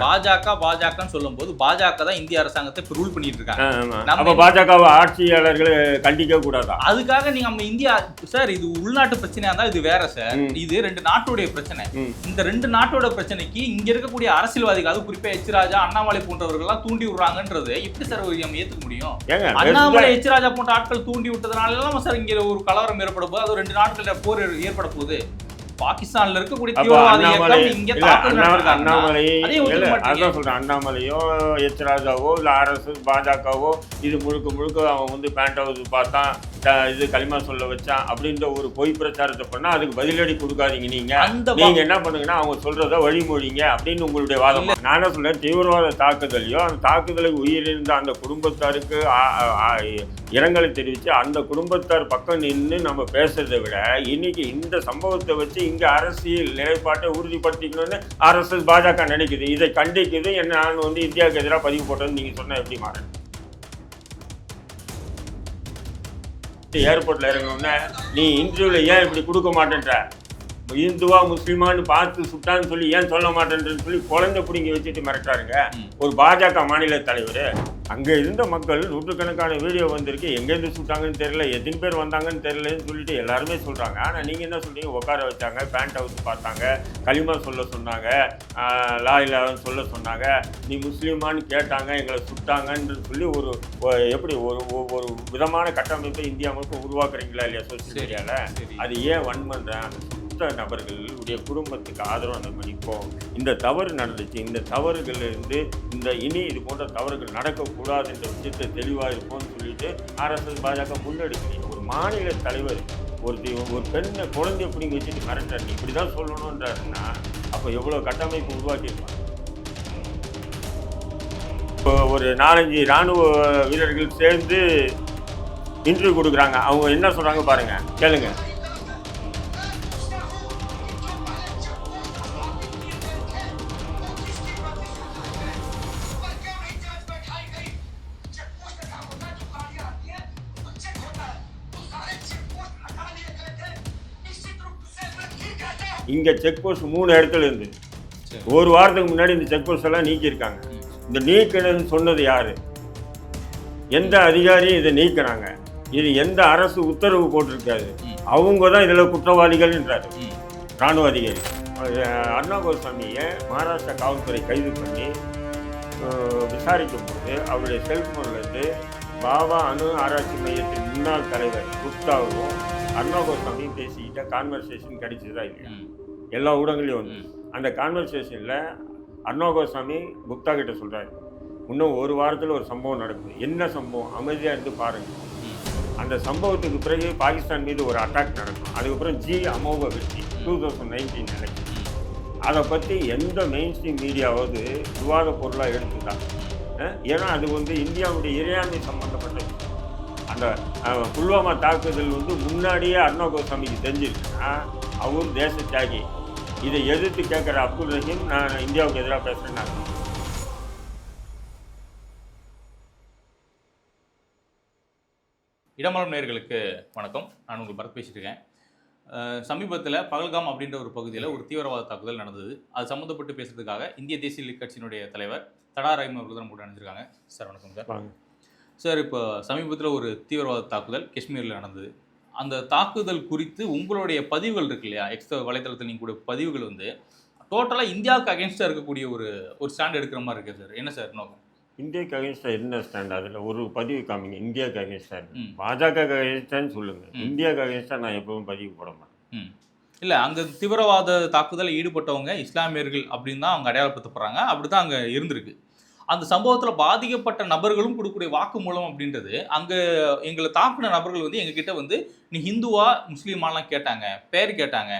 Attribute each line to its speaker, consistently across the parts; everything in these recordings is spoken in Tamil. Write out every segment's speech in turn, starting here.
Speaker 1: பாஜகன்னு சொல்லும்போது பாஜக தான் இந்திய அரசாங்கத்தை இப்ப ரூல் பண்ணிட்டு இருக்காங்க.
Speaker 2: அப்ப பாஜக ஆட்சியாளர்கள் கண்டிக்க கூடாதா?
Speaker 1: அதுக்காக நீங்க நம்ம இந்தியா சார் இது உள்நாட்டு பிரச்சனையா இருந்தா இது வேற சார். இது 2 நாட்டோடைய பிரச்சனை. இந்த 2 நாட்டோட பிரச்சனைக்கு இங்க இருக்கக்கூடிய அரசியல்வாதிகள், அது குறிப்பா எச் ராஜா, அண்ணாமலை போன்றவர்கள் எல்லாம் தூண்டி விடுறாங்கன்றது எப்படி சார் நம்ம ஏத்துக்க முடியும்? அண்ணாமலை, எச் ராஜா போன்ற ஆட்கள் தூண்டி விட்டதுனால எல்லாம் சார் இங்க ஒரு கலவரம் ஏற்பட போது, அது 2 நாட்கள போர் ஏற்பட போகுது. பாகிஸ்தான்ல இருக்கக்கூடிய தீவிரவாத இயக்கம் இங்க
Speaker 2: அண்ணாமலையோ எச் ராஜாவோ இல்ல RSS பாஜகவோ இது முழுக்க அவன் வந்து பேண்ட் ஹவுஸ் பார்த்தான், இது களிமா சொல்ல வச்சான் அப்படின்ற ஒரு பொய் பிரச்சாரத்தை பண்ணா அதுக்கு பதிலடி கொடுக்காதீங்க. நீங்க என்ன பண்ணுங்கன்னா அவங்க சொல்றத வழிமொழிங்க அப்படின்னு உங்களுடைய வாதம். நானே சொல்றேன், தீவிரவாத தாக்குதலையோ அந்த தாக்குதலுக்கு உயிரிழந்த அந்த குடும்பத்தாருக்கு இரங்கலை தெரிவித்து அந்த குடும்பத்தார் பக்கம் நின்று நம்ம பேசுறதை விட இன்னைக்கு இந்த சம்பவத்தை வச்சு இங்க அரசியல் நிலைப்பாட்டை உறுதிப்படுத்திக்கணும்னு RSS பாஜக நினைக்குது. இதை கண்டிக்குது. என்ன நான் வந்து இந்தியாவுக்கு எதிராக பதிவு போட்டேன்னு நீங்க சொன்ன எப்படி மாறேன்? ஏர்போர்ட்ல இறங்கணும்னா நீ இன்டர்வியூல ஏன் இப்படி கொடுக்க மாட்டேன்ற, இந்துவா முஸ்லிமான்னு பார்த்து சுட்டான்னு சொல்லி ஏன் சொல்ல மாட்டேன்றன்னு சொல்லி குழந்தை பிடிங்கி வச்சுட்டு மிரட்டாருங்க ஒரு பாஜக மாநில தலைவர். அங்கே இருந்த மக்கள் நூற்றுக்கணக்கான வீடியோ வந்திருக்கு, எங்கேருந்து சுட்டாங்கன்னு தெரியல, எத்தனை பேர் வந்தாங்கன்னு தெரியலன்னு சொல்லிட்டு எல்லாருமே சொல்கிறாங்க. ஆனால் நீங்கள் என்ன சொல்றீங்க? உட்கார வச்சாங்க, பேண்ட் ஹவுஸ் பார்த்தாங்க, களிமா சொல்ல சொன்னாங்க, லா இலாஹன்னு சொல்ல சொன்னாங்க, நீ முஸ்லீமான்னு கேட்டாங்க, எங்களை சுட்டாங்கன்னு சொல்லி ஒரு எப்படி ஒரு விதமான கட்டமைப்பை இந்தியா முழுக்க உருவாக்குறீங்களா இல்லையா சோசியல் மீடியாவில்? அது ஏன் வன்மன்றேன்? நபர்களுடைய குடும்பத்துக்கு ஆதரவு நம்ம நிற்போம். இந்த தவறு நடந்துச்சு, இந்த தவறுகளிலிருந்து இனி இது போன்ற தவறுகள் நடக்கக்கூடாது என்ற விஷயத்தை தெளிவாக இருப்போம்னு சொல்லிட்டு RSS பாஜக முன்னெடுக்கிறீங்க. ஒரு மாநில தலைவர் ஒரு பெண்ணை குழந்தைய பிடிங்க வச்சுட்டு மிரட்டார், நீ இப்படி தான் சொல்லணுன்றாருன்னா அப்போ எவ்வளோ கட்டமைப்பு உருவாக்கியிருப்பாங்க. இப்போ ஒரு 4-5 இராணுவ வீரர்கள் சேர்ந்து இன்டர்வியூ கொடுக்குறாங்க. அவங்க என்ன சொல்கிறாங்க பாருங்க, கேளுங்க. இங்கே செக் போஸ்ட் 3 இடத்துல இருந்து ஒரு வாரத்துக்கு முன்னாடி இந்த செக் போஸ்ட் எல்லாம் நீக்கியிருக்காங்க. இந்த நீக்கணும்னு சொன்னது யாரு? எந்த அதிகாரி இதை நீக்கினாங்க? இது எந்த அரசு உத்தரவு போட்டிருக்காது? அவங்க தான் இதில் குற்றவாளிகள் என்றார் இராணுவ அதிகாரி. அர்ணா கோஸ்வாமியை மகாராஷ்டிரா காவல்துறை கைது பண்ணி விசாரிக்கும் போது அவருடைய செல்போன்லேருந்து பாபா அணு ஆராய்ச்சி மையத்தின் முன்னாள் தலைவர் குப்தாவும் அர்ணா கோஸ்வாமியும் பேசிக்கிட்ட கான்வர்சேஷன் கிடைச்சதா இல்லையா? எல்லா ஊடகங்களையும் வந்து அந்த கான்வர்சேஷனில் அர்ணா கோஸ்வாமி குப்தா கிட்ட சொல்கிறாரு, இன்னும் ஒரு வாரத்தில் ஒரு சம்பவம் நடக்குது. என்ன சம்பவம்? அமைதியாக இருந்து பாருங்கள். அந்த சம்பவத்துக்கு பிறகு பாகிஸ்தான் மீது ஒரு அட்டாக் நடக்கும். அதுக்கப்புறம் அமோக வெற்றி 2019 எலெக்ஷன். அதை பற்றி எந்த மெயின் ஸ்ட்ரீம் மீடியாவது விவாத பொருளாக எடுத்துதான். ஏன்னா அது வந்து இந்தியாவுடைய இறையாண்மை சம்பந்தப்பட்டது. அந்த புல்வாமா தாக்குதல் வந்து முன்னாடியே அர்ணா கோஸ்வாமிக்கு தெரிஞ்சிருக்குன்னா அவர் தேச தியாகி. இதை எதிர்த்து கேட்குற அப்துல் ரஹீம் நான் இந்தியாவுக்கு எதிராக பேசுகிறேன்னு
Speaker 1: இடமலம் நேயர்களுக்கு வணக்கம். நான் உங்கள் பரத் பேசிட்டு இருக்கேன். சமீபத்தில் பகல்காம் அப்படின்ற ஒரு பகுதியில் ஒரு தீவிரவாத தாக்குதல் நடந்தது. அது சம்மந்தப்பட்டு பேசுறதுக்காக இந்திய தேசிய லீக் கட்சியினுடைய தலைவர் தடா ரஹீம் அவர்கள் தான் கூட நினைச்சிருக்காங்க. சார் வணக்கம் சார். சார், இப்போ சமீபத்தில் ஒரு தீவிரவாத தாக்குதல் காஷ்மீரில் நடந்தது. அந்த தாக்குதல் குறித்து உங்களுடைய பதிவுகள் இருக்கு இல்லையா, எக்ஸ் வலைத்தளத்தில் நீங்கள் கூட பதிவுகள் வந்து டோட்டலாக இந்தியாவுக்கு அகேன்ஸ்டாக இருக்கக்கூடிய ஒரு ஸ்டாண்ட் எடுக்கிற மாதிரி இருக்குது சார். என்ன சார் நோக்கம்?
Speaker 2: இந்தியாவுக்கு அகேன்ஸ்டாக என்ன ஸ்டாண்ட்? அதில் ஒரு பதிவு காமிங்க. இந்தியாவுக்கு அகேன்ஸ்டாக இருக்கு, பாஜக அகேன்ஸ்டான்னு சொல்லுங்கள். இந்தியாவுக்கு அகேன்ஸ்டாக நான் எப்பவும் பதிவு போட மாட்டேன்.
Speaker 1: இல்லை, அங்கே தீவிரவாத தாக்குதலில் ஈடுபட்டவங்க இஸ்லாமியர்கள் அப்படின்னு தான் அவங்க அடையாளப்படுத்தப்படுறாங்க. அப்படி தான் அங்கே இருந்திருக்கு. அந்த சம்பவத்தில் பாதிக்கப்பட்ட நபர்களும் கொடுக்கக்கூடிய வாக்குமூலம் அப்படின்றது, அங்கே எங்களை தாக்குன நபர்கள் வந்து எங்ககிட்ட வந்து நீ ஹிந்துவா முஸ்லீமாலாம் கேட்டாங்க, பேர் கேட்டாங்க.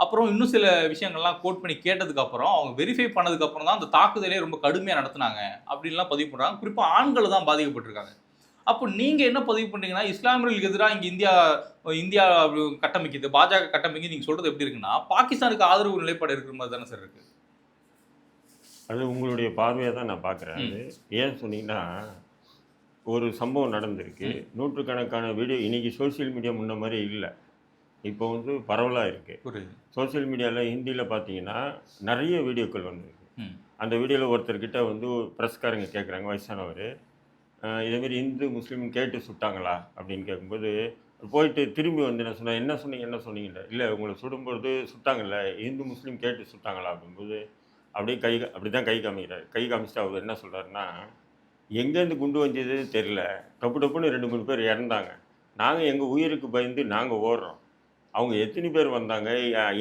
Speaker 1: அப்புறம் இன்னும் சில விஷயங்கள்லாம் கோட் பண்ணி கேட்டதுக்கப்புறம் அவங்க வெரிஃபை பண்ணதுக்கப்புறம் தான் அந்த தாக்குதலே ரொம்ப கடுமையாக நடத்துனாங்க அப்படின்லாம் பதிவு பண்ணுறாங்க. குறிப்பாக ஆண்கள் தான் பாதிக்கப்பட்டிருக்காங்க. அப்போ நீங்கள் என்ன பதிவு பண்ணுறீங்கன்னா, இஸ்லாமியர்களுக்கு எதிராக இங்கே இந்தியா கட்டமைக்குது, பாஜக கட்டமைக்குது நீங்கள் சொல்கிறது எப்படி இருக்குன்னா, பாகிஸ்தானுக்கு ஆதரவு நிலைப்பாடு இருக்கிற மாதிரி தானே சார் இருக்குது?
Speaker 2: அது உங்களுடைய பார்வையை தான் நான் பார்க்குறேன். அது ஏன் சொன்னீங்கன்னா, ஒரு சம்பவம் நடந்திருக்கு, நூற்றுக்கணக்கான வீடியோ. இன்றைக்கி சோசியல் மீடியா முன்ன மாதிரி இல்லை, இப்போ வந்து பரவலாக இருக்குது. சோசியல் மீடியாவில் ஹிந்தியில் பார்த்தீங்கன்னா நிறைய வீடியோக்கள் வந்துருக்கு. அந்த வீடியோவில் ஒருத்தர்கிட்ட வந்து ப்ரெஸ்காரங்க கேட்குறாங்க, வயசானவர், இதேமாரி இந்து முஸ்லீம் கேட்டு சுட்டாங்களா அப்படின்னு கேட்கும்போது, போயிட்டு திரும்பி வந்து என்ன சொன்னீங்க என்ன சொன்னீங்கன்ற, இல்லை உங்களை சுடும்பொழுது சுட்டாங்கல்ல, இந்து முஸ்லீம் கேட்டு சுட்டாங்களா அப்படிங்கும்போது அப்படியே அப்படி தான் கை காமிக்கிறார். கை காமிச்சிட்டு அவர் என்ன சொல்கிறாருன்னா, எங்கேருந்து குண்டு வந்ததுன்னு தெரில, டப்பு டப்புன்னு 2 3 பேர் இறந்தாங்க, நாங்கள் எங்கள் உயிருக்கு பயந்து நாங்கள் ஓடுறோம், அவங்க எத்தனை பேர் வந்தாங்க,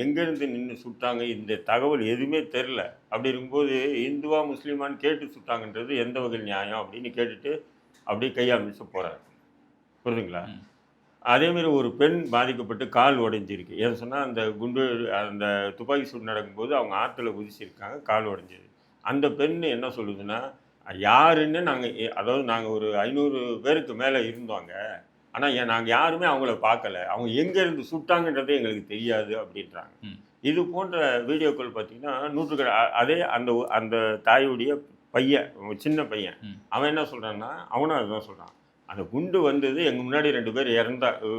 Speaker 2: எங்கேருந்து நின்று சுட்டாங்க, இந்த தகவல் எதுவுமே தெரில, அப்படி இருக்கும்போது இந்துவா முஸ்லீமான்னு கேட்டு சுட்டாங்கன்றது எந்த வகை நியாயம் அப்படின்னு கேட்டுட்டு அப்படியே கையாமிச்சு போகிறார். புரியுதுங்களா? அதேமாரி ஒரு பெண் பாதிக்கப்பட்டு கால் உடைஞ்சிருக்கு. ஏன்னு சொன்னால் அந்த துப்பாக்கி சூடு நடக்கும்போது அவங்க ஆற்றுல குதிச்சிருக்காங்க, கால் உடைஞ்சிது. அந்த பெண் என்ன சொல்லுதுன்னா, யாருன்னு அதாவது நாங்கள் ஒரு 500 பேருக்கு மேலே இருந்தோங்க, ஆனால் நாங்கள் யாருமே அவங்கள பார்க்கல, அவங்க எங்கேருந்து சுட்டாங்கன்றதே எங்களுக்கு தெரியாது அப்படின்றாங்க. இது போன்ற வீடியோக்கள் பார்த்தீங்கன்னா அதே அந்த தாயுடைய பையன், சின்ன பையன், அவன் என்ன சொல்கிறான்னா, அவனும் அதுதான் சொல்கிறான், அந்த குண்டு வந்தது எங்கள் முன்னாடி 2 பேர்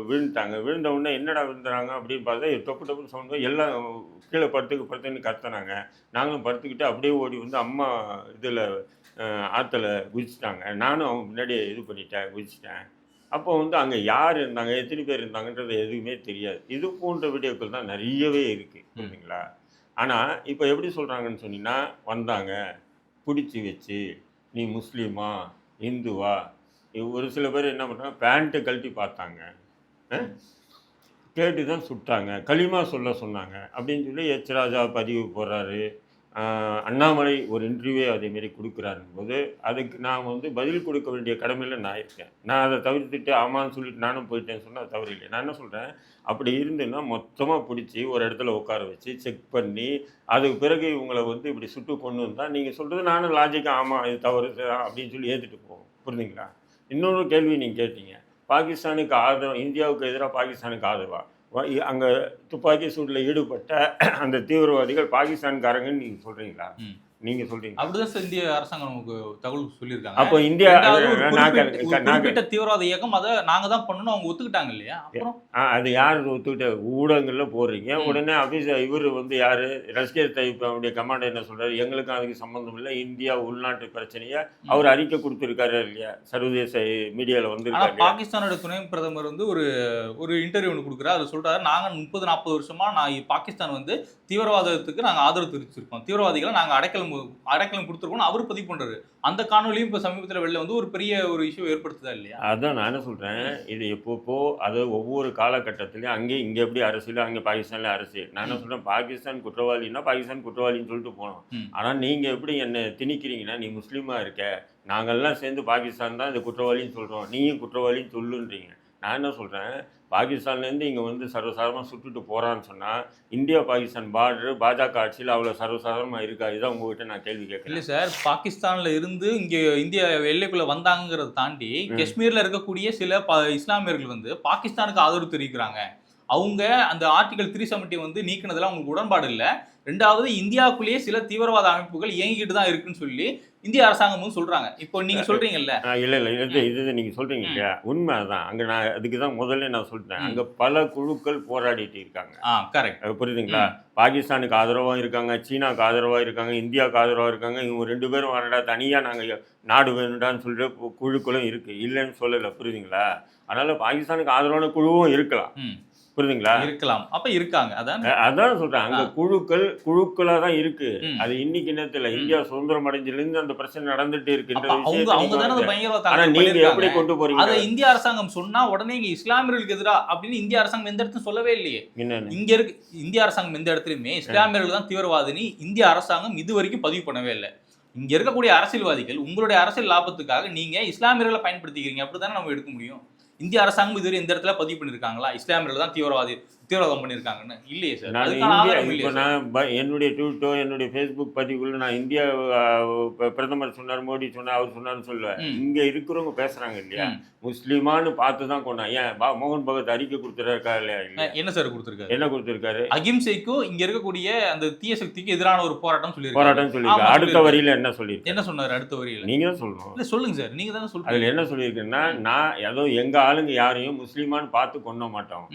Speaker 2: விழுந்துட்டாங்க, விழுந்த உடனே என்னடா விழுந்துறாங்க அப்படின்னு பார்த்தா டொப்பு டப்புன்னு சவுண்டு, எல்லாம் கீழே படுத்துன்னு கத்துனாங்க, நாங்களும் படுத்துக்கிட்டு அப்படியே ஓடி வந்து அம்மா இதில் ஆற்றுல குதிச்சிட்டாங்க, நானும் அவங்க முன்னாடி இது பண்ணிட்டேன், குதிச்சிட்டேன். அப்போ வந்து அங்கே யார் இருந்தாங்க, எத்தனை பேர் இருந்தாங்கன்றது எதுவுமே தெரியாது. இது போன்ற வீடியோக்கள் தான் நிறையவே இருக்குது, புரியுதுங்களா? ஆனால் இப்போ எப்படி சொல்கிறாங்கன்னு சொன்னீங்கன்னா, வந்தாங்க பிடிச்சி வச்சு, நீ முஸ்லீமா இந்துவா, ஒரு சில பேர் என்ன பண்ணுறாங்க, பேண்ட்டை கழட்டி பார்த்தாங்க, கேட்டு தான் சுட்டாங்க, களிமா சொல்ல சொன்னாங்க அப்படின்னு சொல்லி எச் ராஜா பதிவு போடுறாரு. அண்ணாமலை ஒரு இன்டர்வியூவே அதேமாரி கொடுக்குறாருங்கும் போது அதுக்கு நான் வந்து பதில் கொடுக்க வேண்டிய கடமையில் நான் இருக்கேன். நான் அதை தவிர்த்துட்டு ஆமான்னு சொல்லிட்டு நானும் போயிட்டேன்னு சொன்னால் அது தவறு இல்லை. நான் என்ன சொல்கிறேன், அப்படி இருந்துன்னா மொத்தமாக பிடிச்சி ஒரு இடத்துல உட்கார வச்சு செக் பண்ணி அதுக்கு பிறகு இவங்களை வந்து இப்படி சுட்டு கொண்டு வந்தால் நீங்கள் சொல்கிறது நானும் லாஜிக்காக ஆமாம் இது தவறு அப்படின்னு சொல்லி ஏற்றுட்டு போவோம். புரிஞ்சுங்களா? இன்னொரு கேள்வி நீங்கள் கேட்டீங்க, பாகிஸ்தானுக்கு ஆதரவு, இந்தியாவுக்கு எதிராக பாகிஸ்தானுக்கு ஆதரவா? அங்கே துப்பாக்கி சூட்டில் ஈடுபட்ட அந்த தீவிரவாதிகள் பாகிஸ்தான்காரங்கன்னு நீங்கள் சொல்கிறீங்களா? நீங்கள் சொல்கிறீங்க
Speaker 1: அப்படிதான் சார் இந்திய அரசாங்கம் நமக்கு தகவல் சொல்லியிருக்காங்க.
Speaker 2: அப்போ இந்தியா
Speaker 1: குறிப்பிட்ட தீவிரவாத இயக்கம் அதை நாங்கள் தான் பண்ணணும் அவங்க ஒத்துக்கிட்டாங்க இல்லையா? அப்புறம்
Speaker 2: அது யார் ஒத்துக்கிட்ட? ஊடகங்களில் போடுறீங்க, உடனே இவர் வந்து யார், ரஷ்கர் தைப் அவருடைய கமாண்டர் என்ன சொல்கிறார், எங்களுக்கும் அதுக்கு சம்மந்தம் இல்லை, இந்தியா உள்நாட்டு பிரச்சனையை அவர் அறிக்கை கொடுத்துருக்காரு இல்லையா, சர்வதேச மீடியாவில் வந்து.
Speaker 1: பாகிஸ்தானோட துணை பிரதமர் வந்து ஒரு இன்டர்வியூ ஒன்று கொடுக்குறாரு, அதை சொல்கிறாரு, நாங்கள் 30-40 வருஷமாக பாகிஸ்தான் வந்து தீவிரவாதத்துக்கு நாங்கள் ஆதரவு தெரிவிச்சிருக்கோம், தீவிரவாதிகளை நாங்கள் அடைக்கலம் கொடுத்துருக்கோம் அவர் பதிவு பண்றாரு. அந்த காணொலியும் இப்போ சமீபத்தில் வெளில வந்து ஒரு பெரிய ஒரு இஷ்யூ ஏற்படுத்துதா இல்லையா?
Speaker 2: அதான் நான் என்ன சொல்கிறேன், இது எப்போ அது ஒவ்வொரு காலகட்டத்திலையும் அங்கேயும் இங்கே எப்படி அரசியல், அங்கே பாகிஸ்தானில் அரசியல். நான் என்ன சொல்கிறேன், பாகிஸ்தான் குற்றவாளின்னா பாகிஸ்தான் குற்றவாளின்னு சொல்லிட்டு போனோம். ஆனால் நீங்கள் எப்படி என்னை திணிக்கிறீங்கன்னா, நீ முஸ்லீமாக இருக்க, நாங்கள்லாம் சேர்ந்து பாகிஸ்தான் தான் இந்த குற்றவாளின்னு சொல்கிறோம், நீயும் குற்றவாளின்னு சொல்லுன்றீங்க. நான் என்ன சொல்கிறேன், பாகிஸ்தான்லேருந்து இங்கே வந்து சர்வசாதாரணமாக சுட்டுட்டு போகிறான்னு சொன்னால் இந்தியா பாகிஸ்தான் பார்டரு பாஜக ஆட்சியில் அவ்வளோ சர்வசாதாரணமாக இருக்கா? இதுதான் உங்ககிட்ட நான் கேள்வி கேட்குறேன்.
Speaker 1: இல்லை சார், பாகிஸ்தானில் இருந்து இங்கே இந்தியா எல்லைக்குள்ளே வந்தாங்கிறத தாண்டி காஷ்மீரில் இருக்கக்கூடிய சில இஸ்லாமியர்கள் வந்து பாகிஸ்தானுக்கு ஆதரவு தெரிவிக்கிறாங்க. அவங்க அந்த ஆர்டிகல் 370 வந்து நீக்கினதில் அவங்களுக்கு உடன்பாடு இல்லை. ரெண்டாவது, இந்தியாவுக்குள்ளேயே சில தீவிரவாத அமைப்புகள் இயங்கிட்டு தான் இருக்குன்னு சொல்லி இந்திய அரசாங்கமும் சொல்றாங்க. இப்போ நீங்க சொல்றீங்கல்ல,
Speaker 2: இல்லை இது நீங்க சொல்றீங்க இல்லையா, உண்மை தான். அங்கே நான் அதுக்கு தான் முதல்ல நான் சொல்லிட்டேன், அங்கே பல குழுக்கள் போராடிட்டு இருக்காங்க.
Speaker 1: கரெக்ட்,
Speaker 2: புரியுதுங்களா? பாகிஸ்தானுக்கு ஆதரவாக இருக்காங்க, சீனாவுக்கு ஆதரவாக இருக்காங்க, இந்தியாவுக்கு ஆதரவாக இருக்காங்க. இவங்க 2 பேரும் வரடா தனியாக நாங்கள் நாடு வேணுடான்னு சொல்லிட்டு குழுக்களும் இருக்கு, இல்லைன்னு சொல்லலை. புரியுதுங்களா? அதனால பாகிஸ்தானுக்கு ஆதரவான குழுவும் இருக்கலாம். புரியுதுங்களா?
Speaker 1: இருக்கலாம். அப்ப இருக்காங்க.
Speaker 2: அதான் சொல்றேன், அங்க குழுக்களா தான் இருக்கு. அது இன்னைக்கு நேரத்துல இந்தியா சுதந்திரம் அடைஞ்சிலிருந்து அந்த பிரச்சனை நடந்துட்டு இருக்குன்ற நீங்க எப்படி கொண்டு போறீங்க?
Speaker 1: அதை இந்திய அரசாங்கம் சொன்னா உடனே இங்க இஸ்லாமியர்களுக்கு எதிரா அப்படின்னு இந்திய அரசாங்கம் எந்த இடத்துல சொல்லவே இல்லையே. இங்க இருக்கு இந்திய அரசாங்கம் எந்த இடத்துலயுமே இஸ்லாமியர்கள் தான் தீவிரவாதினி இந்திய அரசாங்கம் இது வரைக்கும் பதிவு பண்ணவே இல்லை. இங்க இருக்கக்கூடிய அரசியல்வாதிகள் உங்களுடைய அரசியல் லாபத்துக்காக நீங்க இஸ்லாமியர்களை பயன்படுத்திக்கிறீங்க, அப்படித்தானே நம்ம எடுக்க முடியும். இந்திய அரசாங்கம் இதுவரை எந்த இடத்துல பதிவு பண்ணிருக்காங்களா இஸ்லாமியர்கள் தான் தீவிரவாதம் பண்ணியிருக்காங்கன்னு? இல்லையே சார்.
Speaker 2: நான் என்னுடைய ட்விட்டோ என்னுடைய ஃபேஸ்புக் பதிவுக்குள்ள நான் இந்தியா பிரதமர் சொன்னார், மோடி சொன்னார், அவர் சொன்னார்னு சொல்லுவேன். இங்க இருக்கிறவங்க பேசுறாங்க இல்லையா, முஸ்லீமான்னு பார்த்து தான் கொண்டான். ஏன் மோகன் பகத் அறிக்கை கொடுத்துருக்கா இல்லையா?
Speaker 1: என்ன சார் கொடுத்துருக்காரு?
Speaker 2: என்ன கொடுத்துருக்காரு?
Speaker 1: அகிம்சைக்கும் இங்க இருக்கக்கூடிய அந்த தீய சக்திக்கு எதிரான ஒரு போராட்டம்
Speaker 2: சொல்லியிருக்காரு. அடுத்த வரியில என்ன சொல்லியிருக்காரு?
Speaker 1: என்ன சொன்னாரு அடுத்த வரியில?
Speaker 2: நீங்க தான் சொல்லணும்.
Speaker 1: இல்ல சொல்லுங்க சார், நீங்க தான் சொல்லுங்க.
Speaker 2: அதுல என்ன சொல்லியிருக்கேன்னா, நான் ஏதோ எங்க ஆளுங்க யாரையும் முஸ்லீமான்னு பார்த்து கொள்ள மாட்டோம்.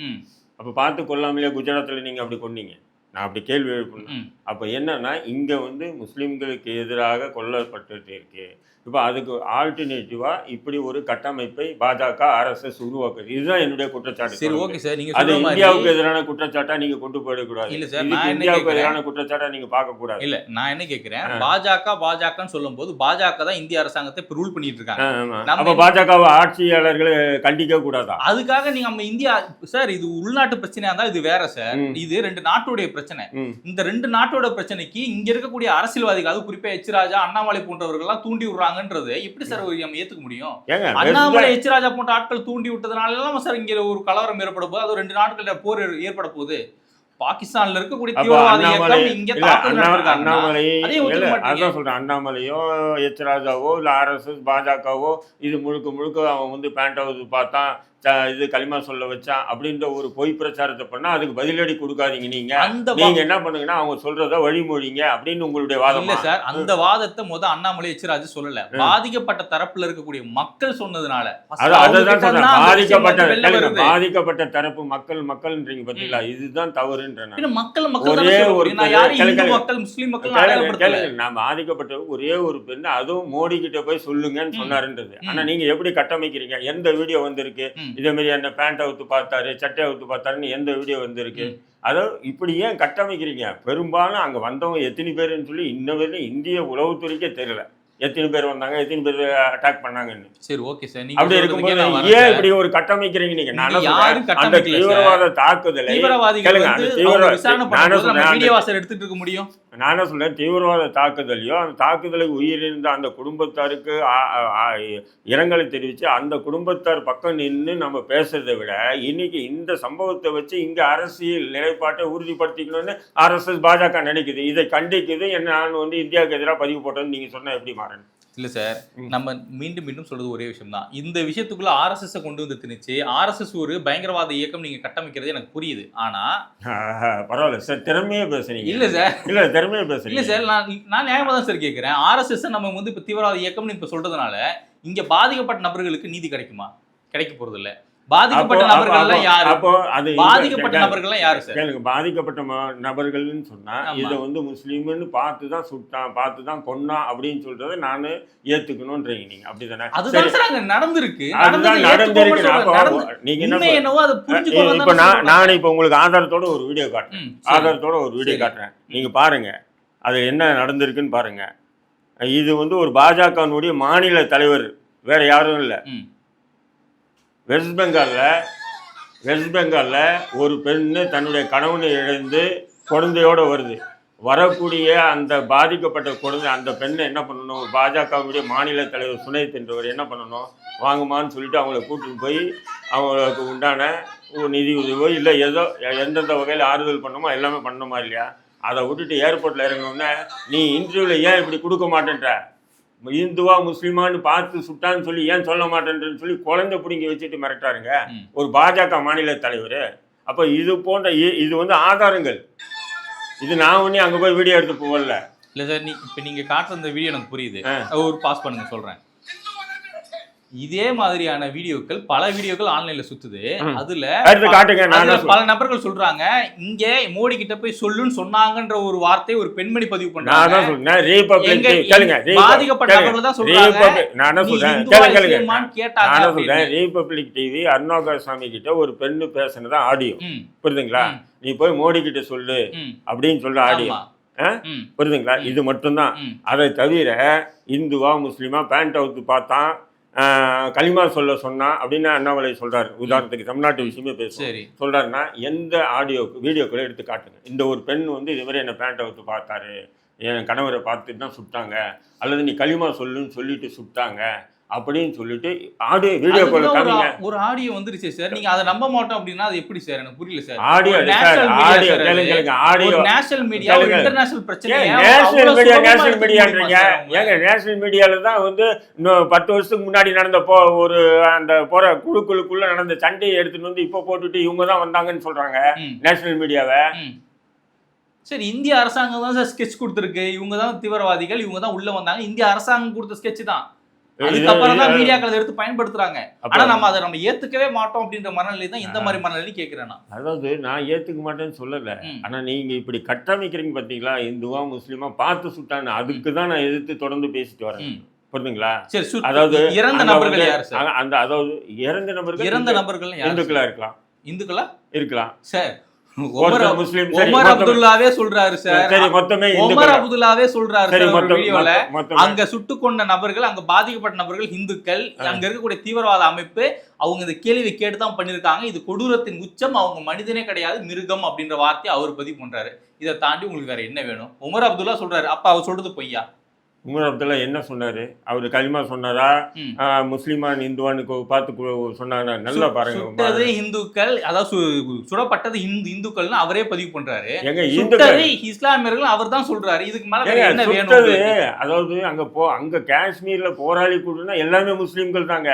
Speaker 2: அப்போ பார்த்து கொள்ளாமலே குஜராத்தில் நீங்கள் அப்படி கொண்டீங்க. நான் அப்படி கேள்வி எழுப்பணும். அப்போ என்னன்னா இங்கே வந்து முஸ்லீம்களுக்கு எதிராக கொல்லப்பட்டு இருக்கு. இப்போ அதுக்கு ஆல்டர்னேட்டிவாக இப்படி ஒரு கட்டமைப்பை பாஜக RSS உருவாக்குது. இதுதான் என்னுடைய குற்றச்சாட்டு.
Speaker 1: சரி, ஓகே சார். நீங்க
Speaker 2: அது
Speaker 1: சொல்ற மாதிரி
Speaker 2: இந்தியாவுக்கு எதிரான குற்றச்சாட்டா நீங்க கொண்டு போயிடக்கூடாது.
Speaker 1: இல்ல சார்,
Speaker 2: இதுக்கு
Speaker 1: நான் என்ன
Speaker 2: இந்தியாவுக்கு
Speaker 1: கேட்கிறேன்,
Speaker 2: எதிரான குற்றச்சாட்டா நீங்க பார்க்க கூடாது.
Speaker 1: இல்ல நான் என்ன கேட்கிறேன், பாஜகன்னு சொல்லும்போது பாஜக தான் இந்திய அரசாங்கத்தை இப்ப ரூல் பண்ணிட்டு இருக்காங்க.
Speaker 2: அப்ப பாஜக ஆட்சியாளர்களை கண்டிக்க கூடாதா?
Speaker 1: அதுக்காக நீங்க நம்ம இந்தியா சார், இது உள்நாட்டு பிரச்சனையா இருந்தா இது வேற சார். இது ரெண்டு நாட்டுடைய பிரச்சனை. இந்த ரெண்டு நாட்டோட பிரச்சனைக்கு இங்க இருக்கக்கூடிய அரசியல்வாதிகள், அது குறிப்பா எச் ராஜா, அண்ணாமலை போன்றவர்கள் எல்லாம் தூண்டி விடுறாங்கன்றது எப்படி சார் நம்ம ஏத்துக்க முடியும்? அண்ணாமலை, எச் ராஜா போன்ற ஆட்கள் தூண்டி விட்டதுனால எல்லாம் சார் இங்க ஒரு கலவரம் ஏற்பட போது, அது ரெண்டு நாட்டுல போர் ஏற்பட போகுது. பாகிஸ்தான்ல இருக்கக்கூடிய தீவிரவாத இயக்கம் இங்க தாக்குதல் நடத்திருக்காங்க.
Speaker 2: அதான் சொல்றேன், அண்ணாமலையோ எச் ராஜாவோ இல்ல RSS பாஜகவோ இது முழுக்க அவன் வந்து பேண்ட் ஹவுஸ் பார்த்தான், இது களிமா சொல்ல வச்சான் அப்படின்ற ஒரு பொய் பிரச்சாரத்தை பண்ணா அதுக்கு பதிலடி கொடுக்காதீங்க. நீங்க என்ன பண்ணுங்கன்னா அவங்க சொல்றத வழிமொழிங்க அப்படின்னு உங்களுடைய வாதம்.
Speaker 1: இல்ல சார், அந்த வாதத்தை அண்ணாமலை, எச் ராஜா சொல்லல, பாதிக்கப்பட்ட தரப்புல இருக்கக்கூடிய மக்கள் சொன்னதுனால.
Speaker 2: அதுதான் சொல்றேன், பாதிக்கப்பட்ட தரப்பு மக்கள்ன்றீங்க பாத்தீங்களா, இதுதான் தவறுன்ற.
Speaker 1: மக்கள்
Speaker 2: ஒரே ஒரு
Speaker 1: முஸ்லீம் மக்கள்
Speaker 2: நான் பாதிக்கப்பட்ட ஒரே ஒரு பெண், அதுவும் மோடி கிட்ட போய் சொல்லுங்கன்னு சொன்னாருன்றது. ஆனா நீங்க எப்படி கட்டமைக்கிறீங்க? எந்த வீடியோ வந்திருக்கு இதே மாதிரி என்ன பேண்ட் அவுத்து பார்த்தாரு, சட்டை அவுத்து பார்த்தாருன்னு எந்த வீடியோ வந்திருக்கு? அதை இப்படி ஏன் கட்டமைக்கிறீங்க? பெரும்பாலும் அங்கே வந்தவங்க எத்தனை பேருன்னு சொல்லி இன்ன வரையும் இந்திய உளவுத்துறைக்கே தெரியல எத்தனை பேர் வந்தாங்க, எத்தனை பேர் அட்டாக் பண்ணாங்கன்னு.
Speaker 1: சரி, ஓகே சார்.
Speaker 2: அப்படி இருக்கும்போது ஏன் இப்படி ஒரு கட்டமைக்கிறீங்க நீங்க? அந்த தீவிரவாத தாக்குதலை
Speaker 1: எடுத்துட்டு இருக்க முடியும்.
Speaker 2: நான் என்ன சொல்றேன், தீவிரவாத தாக்குதலையோ அந்த தாக்குதலுக்கு உயிரிழந்த அந்த குடும்பத்தாருக்கு இரங்கலை தெரிவித்து அந்த குடும்பத்தார் பக்கம் நின்று நம்ம பேசுறதை விட இன்னைக்கு இந்த சம்பவத்தை வச்சு இங்க அரசியல் நிலைப்பாட்டை உறுதிப்படுத்திக்கணும்னு RSS பாஜக நினைக்குது. இதை கண்டிக்குது. நான் வந்து இந்தியாவுக்கு எதிராக பதிவு போட்டேன்னு நீங்க சொன்னா எப்படி மாறணும்?
Speaker 1: இல்ல சார், நம்ம மீண்டும் சொல்றது ஒரே விஷயம் தான். இந்த விஷயத்துக்குள்ள RSS கொண்டு வந்து திணிச்சு RSS ஒரு பயங்கரவாத இயக்கம் நீங்க கட்டமைக்கிறது எனக்கு புரியுது. ஆனா
Speaker 2: பரவாயில்ல சார், திறமையே பேசுறீங்க.
Speaker 1: இல்ல சார்,
Speaker 2: இல்ல திறமையே பேசுறீங்க.
Speaker 1: இல்ல சார், நான் நியாயமா தான் சார் கேட்கிறேன். RSS நம்ம வந்து இப்ப தீவிரவாத இயக்கம்னு இப்ப சொல்றதுனால இங்க பாதிக்கப்பட்ட நபர்களுக்கு நீதி கிடைக்குமா? கிடைக்க போறது இல்ல. பாதிக்கப்பட்ட நபர்கள்லாம் யாரு? அப்போ அது பாதிக்கப்பட்ட நபர்கள்லாம் யாரு சார்?
Speaker 2: கேளுங்க, பாதிக்கப்பட்ட நபர்கள்னு சொன்னா இதை வந்து முஸ்லீம்னு பார்த்து தான் சுட்டான், பார்த்து தான் கொன்னான் அப்படின்னு சொல்றதை நான் ஏத்துக்கணும்ன்றீங்க நீங்க, அப்படிதானே?
Speaker 1: அதுதான் சார் அங்க நடந்திருக்கு.
Speaker 2: நீங்க என்னவோ அதை புரிஞ்சுக்கோங்க. இப்ப நான் இப்ப உங்களுக்கு ஆதாரத்தோட ஒரு வீடியோ காட்டுறேன். நீங்க பாருங்க அது என்ன நடந்திருக்குன்னு பாருங்க. இது வந்து ஒரு பாஜகனுடைய மாநில தலைவர், வேற யாரும் இல்லை. வெஸ்ட் பெங்காலில் ஒரு பெண்ணு தன்னுடைய கணவனை இழந்து குழந்தையோடு வருது. வரக்கூடிய அந்த பாதிக்கப்பட்ட குழந்தை, அந்த பெண்ணை என்ன பண்ணணும், பாஜகவுடைய மாநில தலைவர் சுனேத் என்றவர் என்ன பண்ணணும், வாங்குமான்னு சொல்லிட்டு அவங்கள கூட்டிட்டு போய் அவங்களுக்கு உண்டான நிதி உதவியோ இல்லை ஏதோ எந்தெந்த வகையில் ஆறுதல் பண்ணணுமோ எல்லாமே பண்ணணுமா இல்லையா? அதை விட்டுட்டு ஏர்போர்ட்டில் இறங்கணுன்னே நீ இன்டர்வியூவில் ஏன் இப்படி கொடுக்க மாட்டேன்ற, இந்துவா முஸ்லிமான்னு பார்த்து சுட்டான்னு சொல்லி ஏன் சொல்ல மாட்டேன்றன்னு சொல்லி குழந்தை பிடிங்கி வச்சுட்டு மிரட்டாருங்க ஒரு பாஜக மாநில தலைவர். அப்போ இது போன்ற இது வந்து ஆதாரங்கள். இது நான் ஒண்ணே அங்கே போய் வீடியோ எடுத்து போகல.
Speaker 1: இல்லை சார், இப்போ நீங்கள் காட்டுற இந்த வீடியோ எனக்கு புரியுது. ஒரு பாஸ் பண்ணுங்க சொல்கிறேன். இதே மாதிரியான வீடியோக்கள் பல வீடியோக்கள் ஆன்லைன்ல சுத்துது. அதுல பல நபர்கள் சொல்றாங்க, இங்க மோடி கிட்ட போய் சொல்லுன்னு சொன்னாங்கன்ற ஒரு வார்த்தை ஒரு பெண்மணி பதிவு பண்ணாங்க. பாதிக்கப்பட்ட நபர்கள் தான் சொல்றாங்க.
Speaker 2: ரீபப்ளிக் டிவி அருணாகரசாமி கிட்ட ஒரு பெண்ணு பேசுனதா ஆடியோ, புரியுதுங்களா? நீ போய் மோடி கிட்ட சொல்லு அப்படின்னு சொல்ற ஆடியோ, புரியுதுங்களா? இது மட்டும்தான். அதை தவிர இந்துவா முஸ்லிமா பேண்ட் அவுத்து பார்த்தான், களிமா சொல்ல சொன்னா அப்படின்னு அண்ணாமலை சொல்றாரு. உதாரணத்துக்கு தமிழ்நாட்டு விஷயமே பேசுறேன் சொல்றாருன்னா எந்த வீடியோக்களை எடுத்து காட்டுங்க. இந்த ஒரு பெண் வந்து இது மாதிரி என்ன பேண்ட் அவுத்து பார்த்தாரு, என் கணவரை பார்த்துட்டு தான் சுட்டாங்க, அல்லது நீ களிமா சொல்லுன்னு சொல்லிட்டு சுட்டாங்க அப்படின்னு சொல்லிட்டு ஆடியோ வீடியோ கால் காமிங்க.
Speaker 1: ஒரு ஆடியோ வந்துருச்சு சார், நீங்க அதை நம்ப மாட்டோம் அப்படின்னா அது எப்படி சார்? எனக்கு புரியல sir.
Speaker 2: Audio
Speaker 1: national media international பிரச்சனை.
Speaker 2: நேஷனல் மீடியான்றீங்க ஏங்க? நேஷனல் மீடியால தான் வந்து 10 வருஷத்துக்கு முன்னாடி நடந்த ஒரு அந்த குழுக்குள்ள நடந்த சண்டையை எடுத்துட்டு வந்து இப்போ போட்டுட்டு இவங்க தான் வந்தாங்கன்னு சொல்றாங்க நேஷனல் மீடியாவை.
Speaker 1: சரி, இந்திய அரசாங்கம் தான் சார் ஸ்கெட்ச் கொடுத்துருக்கு, இவங்க தான் தீவிரவாதிகள், இவங்க தான் உள்ள வந்தாங்க, இந்திய அரசாங்கம் கொடுத்த ஸ்கெட்ச் தான். அதுக்கப்புறம் தான் மீடியாக்கள் அதை எடுத்து பயன்படுத்துறாங்க. ஆனா நம்ம அதை ஏத்துக்கவே மாட்டோம் அப்படின்ற மனநிலை தான் இந்த மாதிரி மனநிலை கேட்கிறேன் நான்.
Speaker 2: அதாவது நான் ஏத்துக்க மாட்டேன்னு சொல்லல. ஆனா நீங்க இப்படி கட்டமைக்கிறீங்க பாத்தீங்களா, இந்துவா முஸ்லீமா பார்த்து சுட்டான்னு, அதுக்கு தான் நான் எதிர்த்து தொடர்ந்து பேசிட்டு வரேன். புரியுதுங்களா?
Speaker 1: சரி,
Speaker 2: அதாவது
Speaker 1: இறந்த நபர்கள் யார் சார்?
Speaker 2: அதாவது இறந்த நபர்கள் இந்துக்களா இருக்கலாம்.
Speaker 1: இந்துக்களா
Speaker 2: இருக்கலாம்
Speaker 1: சார்.
Speaker 2: முஸ்லிம்
Speaker 1: உமர் அப்துல்லாவே சொல்றாரு சார்.
Speaker 2: சரி, மொத்தமே
Speaker 1: உமர் அப்துல்லாவே சொல்றாரு
Speaker 2: சரி,
Speaker 1: சார் வீடியோல.
Speaker 2: மொத்தம்
Speaker 1: அங்க சுட்டுக் கொண்ட நபர்கள், அங்க பாதிக்கப்பட்ட நபர்கள் இந்துக்கள். அங்க இருக்கக்கூடிய தீவிரவாத அமைப்பு அவங்க இந்த கேள்வி கேட்டு தான் பண்ணிருக்காங்க. இது கொடூரத்தின் உச்சம், அவங்க மனிதனே கிடையாது மிருகம் அப்படின்ற வார்த்தையை அவர் பதிவு பண்றாரு. இதை தாண்டி உங்களுக்கு வேற என்ன வேணும்? உமர் அப்துல்லா சொல்றாரு, அப்ப அவர் சொல்றது பொய்யா?
Speaker 2: உமர் அப்துல்லா என்ன சொன்னாரு? அவரு களிமா சொன்னாரா, முஸ்லிமான் இந்துவான்னு பார்த்து சொன்னாங்க? நல்லா பாருங்க.
Speaker 1: சுட்டது இந்துக்கள், அதாவது சுடப்பட்டது இந்துக்கள்னு அவரே பதிவு பண்றாரு. இஸ்லாமியர்கள் அவர் தான் சொல்றாரு. இதுக்கு மேல என்ன வேணும்?
Speaker 2: அதாவது அங்க காஷ்மீர்ல போராளி கூடுனா எல்லாமே முஸ்லிம்கள் தாங்க.